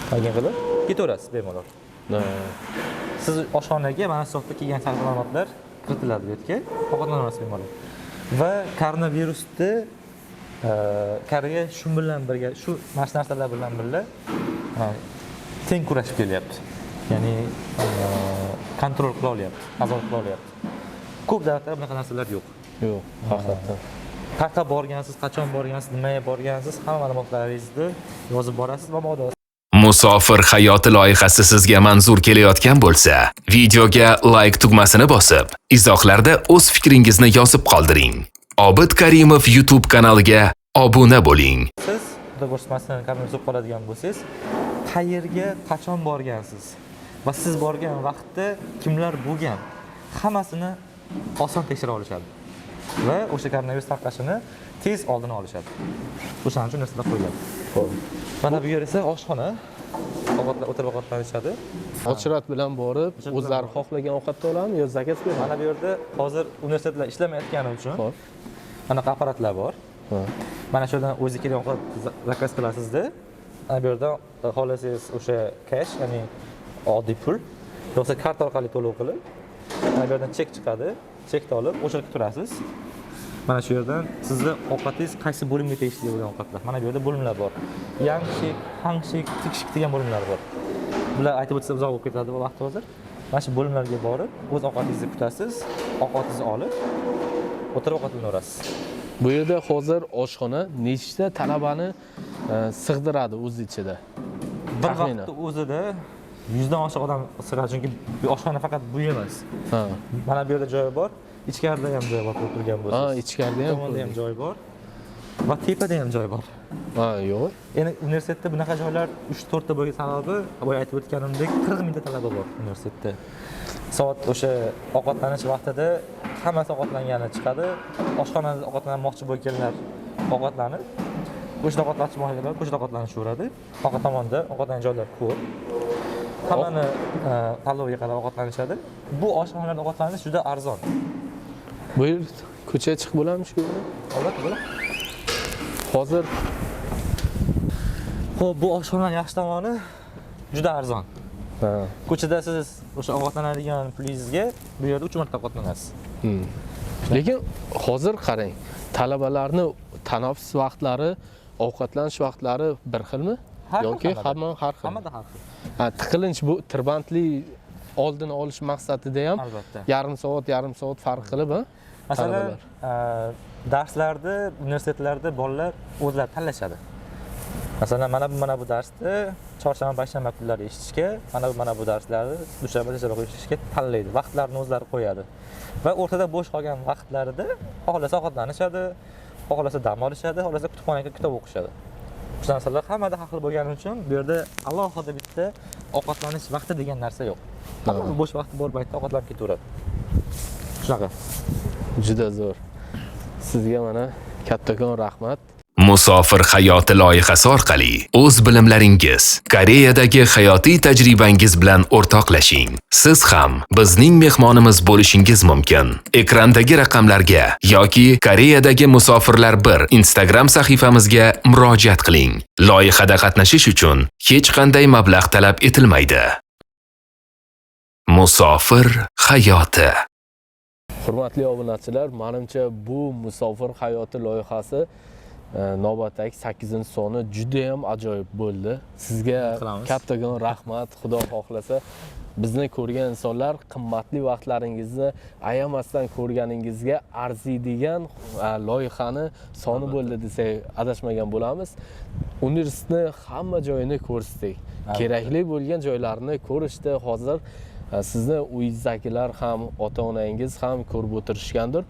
Qolgan qilib ketaverasiz bemalol. Siz oshxonaga mana shu soatda kelgan ma'lumotlar kiritiladi bu yerga, ovqatlanasiz bemalol. Va koronavirusni kariya shu bilan birga, shu narsalar bilan birga teng kurashib kelyapti. Ya'ni kontrol qila olyapti, nazorat qila olyapti. Ko'p davlatlarda bunaqa narsalar yo'q. Yo'q, haqiqatan. Qayerga borgansiz, qachon borgansiz, nimaga borgansiz, hamma ma'lumotlaringizni yozib borasiz va moda. Musofir hayoti loyihasi sizga manzur kelayotgan bo'lsa, videoga like tugmasini bosib, izohlarda o'z fikringizni yozib qoldiring. Obid Karimov YouTube kanaliga obuna bo'ling. Siz Qo'shmasdan koronavirus qoladigan bo'lsangiz, qayerga, qachon borgansiz va siz borgan vaqtda kimlar bo'lgan, hammasini oson tekshira olishadi. Va o'sha koronavirus tarqashini tez oldini olishadi. O'shaning uchun narsalar qo'yiladi. Mana bu yer esa oshxona. Ovqatlar o'tirib ovqatlanishadi. Ochirat bilan borib, o'zlari xohlagan ovqatni olami yo zakaz beradi? Mana bu yerda hozir universitetlar ishlamayotgani uchun anaqa apparatlar bor. Mana shu yerdan o'zi kelgan ovqat zakaz qilasizda, mana bu yerda xohlasangiz o'sha cash, ya'ni oddiy pul, yo'qsa kart orqali to'lov qilib, mana bu yerdan chek chiqadi, chekni olib o'sha yerga turasiz. Mana shu yerdan sizni ovqatingiz qaysi bo'limga tegishli bo'lgan ovqatlar. Mana bu yerda bo'limlar bor. Yangshik, hangshik, tikshik degan bo'limlar bor. Bular aytib o'tsa uzoq bo'lib ketadi bu vaqt hozir. Mana shu bo'limlarga borib, o'z ovqatingizni kutasiz, ovqatingizni olib, o'tirib ovqatlanaverasiz. Bu yerda hozir oshxona nechta talabani sig'diradi o'z ichida? Bir vaqtda o'zida 100 dan oshiq odam sig'adi, chunki bu oshxona faqat bu emas. Mana bu yerda joyi bor. Ichkarida ham joy bor, o'tirgan bo'lsangiz. Ichkarida ham joy bor. Va tepada ham joy bor. Yo'q. Endi universitetda bunaqa joylar 3-4 ta bo'lgan sababi, boya aytib o'tganimdek 40 mingta talaba bor universitetda. Soat o'sha ovqatlanish vaqtida hammasi ovqatlangani chiqadi. Oshxonada ovqatlanmoqchi bo'lganlar ovqatlanib, ko'chada ovqatlanmoqchilar ko'chada ovqatlanishaveradi. Orqa tomonda ovqatlangan joylar ko'p. Hammani tanloviga qarab ovqatlanishadi. Bu oshxonalarda ovqatlanish juda arzon. Bu yer ko'chaga chiqib bo'ladimi shu yerda? Albatta, bo'ladi. Hozir xo'p, bu oshxonaning yaxshi tomoni juda arzon. Ko'chada siz o'sha ovqatlanadigan pulingizga bu yerda 3 marta ovqatlanasiz. Lekin hozir qarang, talabalarni tanaffus vaqtlari, ovqatlanish vaqtlari bir xilmi? Yoki hamma har xil? Hammada har xil. Tiqilinch bu tirbandli oldini olish maqsadida ham Albatta. yarim soat farq qilib, masalan, darslarda, universitetlarda bolalar o'zlari tanlashadi. Masalan, mana bu darsni chorshanba, payshanba kunlari eshitishga, mana bu darslarni dushanba, seshanba eshitishga tanlaydi. Vaqtlarini o'zlari qo'yadi. Va o'rtada bo'sh qolgan vaqtlarida xohlasa ovqatlanishadi, xohlasa dam olishadi, xohlasa kutubxonaga kitob o'qishadi. Bu narsalar hammada har xil bo'lgani uchun bu yerda alohida bitta ovqatlanish vaqti degan narsa yo'q. Hamma bo'sh vaqti bor paytda ovqatlanib ketaveradi. Shunaqa. Juda zo'r. Sizga mana kattakon rahmat. Musofir hayoti loyihasi orqali o'z bilimlaringiz, Koreyadagi hayotiy tajribangiz bilan o'rtoqlashing. Siz ham bizning mehmonimiz bo'lishingiz mumkin. Ekrandagi raqamlarga yoki Koreyadagi Musofirlar 1 Instagram sahifamizga murojaat qiling. Loyihada qatnashish uchun hech qanday mablag' talab etilmaydi. Musofir hayoti. Hurmatli obunachilar, menimcha bu Musofir hayoti loyihasi navbatdagi 8-soni juda ham ajoyib bo'ldi. Sizga Qilamiz. kattakon rahmat. Xudo xohlasa bizni ko'rgan insonlar qimmatli vaqtlaringizni ayamasdan ko'rganingizga arziydigan loyihani soni bo'ldi desak adashmagan bo'lamiz. Universitetni hamma joyini ko'rsatdik. Kerakli bo'lgan joylarni ko'rishdi. Hozir sizni uyingizdagilar ham, ota-onangiz ham ko'rib o'tirishgandir.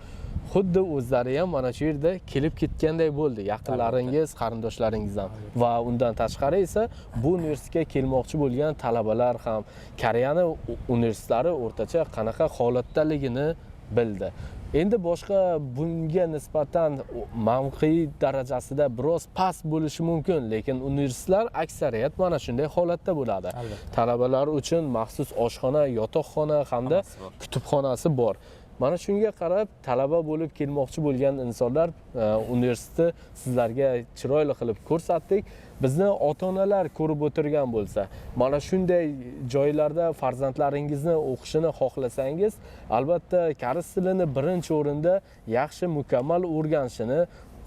Xuddi o'zlari ham mana shu yerda kelib ketganday bo'ldi. Yaqinlaringiz, qarindoshlaringiz ham. Va undan tashqari esa bu universitetga kelmoqchi bo'lgan talabalar ham Koreyani universitetlari o'rtacha qanaqa holatdaligini bildi. Endi boshqa bunga nisbatan mavqei darajasida biroz past bo'lishi mumkin, lekin universitetlar aksariyat mana shunday holatda bo'ladi. Talabalar uchun maxsus oshxona, yotoqxona hamda kutubxonasi bor. Mana shunga qarab talaba bo'lib kelmoqchi bo'lgan insonlar universitetni sizlarga chiroyli qilib ko'rsatdik. Bizni ota-onalar ko'rib o'tirgan bo'lsa, mana shunday joylarda farzandlaringizni o'qishini xohlasangiz, albatta koreys tilini birinchi o'rinda yaxshi, mukammal o'rganishini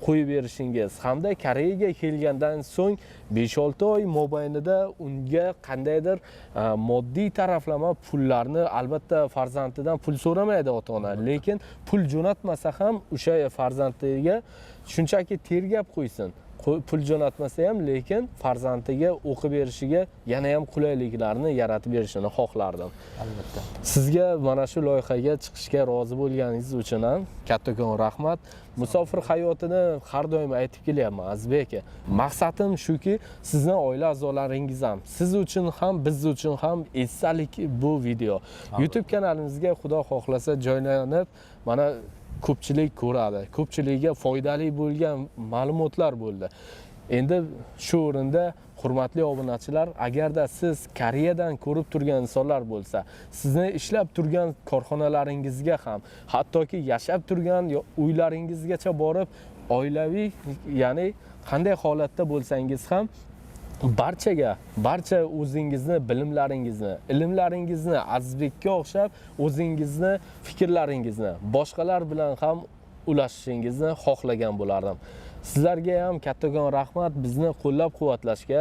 qo'yib berishingiz hamda Koreyaga kelgandan so'ng 5-6 oy mobaynida unga qandaydir moddiy taraflama pullarni, albatta farzandidan pul so'ramaydi ota-ona, lekin pul jo'natmasa ham o'sha farzandiga shunchaki tergab qo'ysin. Pul jo'natmasa ham, lekin farzandiga o'qib berishiga yana ham qulayliklarni yaratib berishini xohlardim. Albatta. Sizga mana shu loyihaga chiqishga rozi bo'lganingiz uchun ham kattakon rahmat. Musofir hayotini har doim aytib kelyapman Azizbek aka. Maqsadim shuki, sizni oila a'zolaringiz ham, siz uchun ham, biz uchun ham esdalik bu video. YouTube kanalimizga xudo xohlasa joylanib, mana ko'pchilik ko'radi. Ko'pchilikga foydali bo'lgan ma'lumotlar bo'ldi. Endi shu o'rinda hurmatli obunachilar, agarda siz Koreyadan ko'rib turgan insonlar bo'lsa, sizni ishlab turgan korxonalaringizga ham, hattoki yashab turgan uylaringizgacha borib, oilaviy, ya'ni qanday holatda bo'lsangiz ham barcha o'zingizni, bilimlaringizni, ilmlaringizni Azizbekka o'xshab o'zingizni, fikrlaringizni boshqalar bilan ham ulashishingizni xohlagan bo'lardim. Sizlarga ham kattakon rahmat bizni qo'llab-quvvatlashga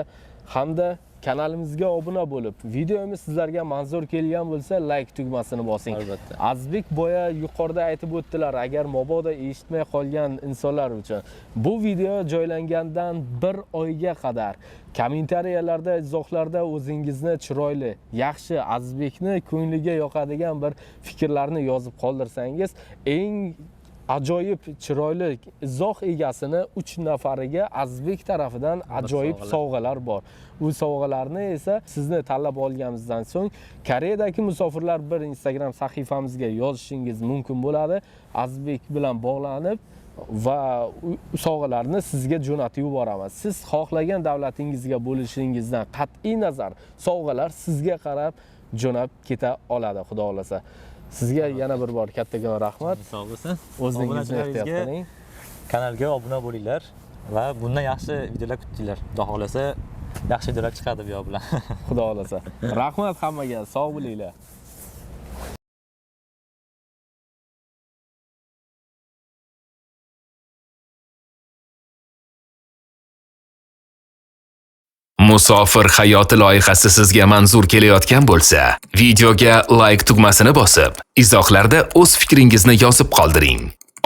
hamda kanalimizga obuna bo'lib, videomiz sizlarga manzur kelgan bo'lsa, like tugmasini bosing. Albatta. Azizbek boya yuqorida aytib o'tdilar, agar mabodo eshitmay qolgan insonlar uchun bu video joylangandan 1 oyga qadar kommentariyalarda, izohlarda o'zingizni chiroyli, yaxshi, Azizbekni ko'ngliga yoqadigan bir fikrlarni yozib qoldirsangiz, eng ajoyib chiroyli izoh egasini 3 nafariga Azizbek tarafidan ajoyib sovg'alar bor. U sovg'alarni esa sizni tanlab olganimizdan so'ng Koreyadagi musofirlar bir Instagram sahifamizga yozishingiz mumkin bo'ladi. Azizbek bilan bog'lanib va sovg'alarni sizga jo'natib yuboramiz. Siz xohlagan davlatingizga bo'lishingizdan qat'iy nazar sovg'alar sizga qarab jo'nab keta oladi, xudo xolasa. Sizga yana bir bor kattakon rahmat. Sog' bo'lsin. O'zingizni ehtiyot qiling. Kanalga obuna bo'linglar va bundan yaxshi videolar kutinglar. Xudo xolasa yaxshi videolar chiqadi bu yoq bilan. Xudo xolasa. Rahmat hammaga, sog' bo'linglar. Musofir hayoti loyihasi sizga manzur kelayotgan bo'lsa, videoga like tugmasini bosib, izohlarda o'z fikringizni yozib qoldiring.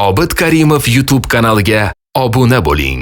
Obid Karimov YouTube kanaliga obuna bo'ling.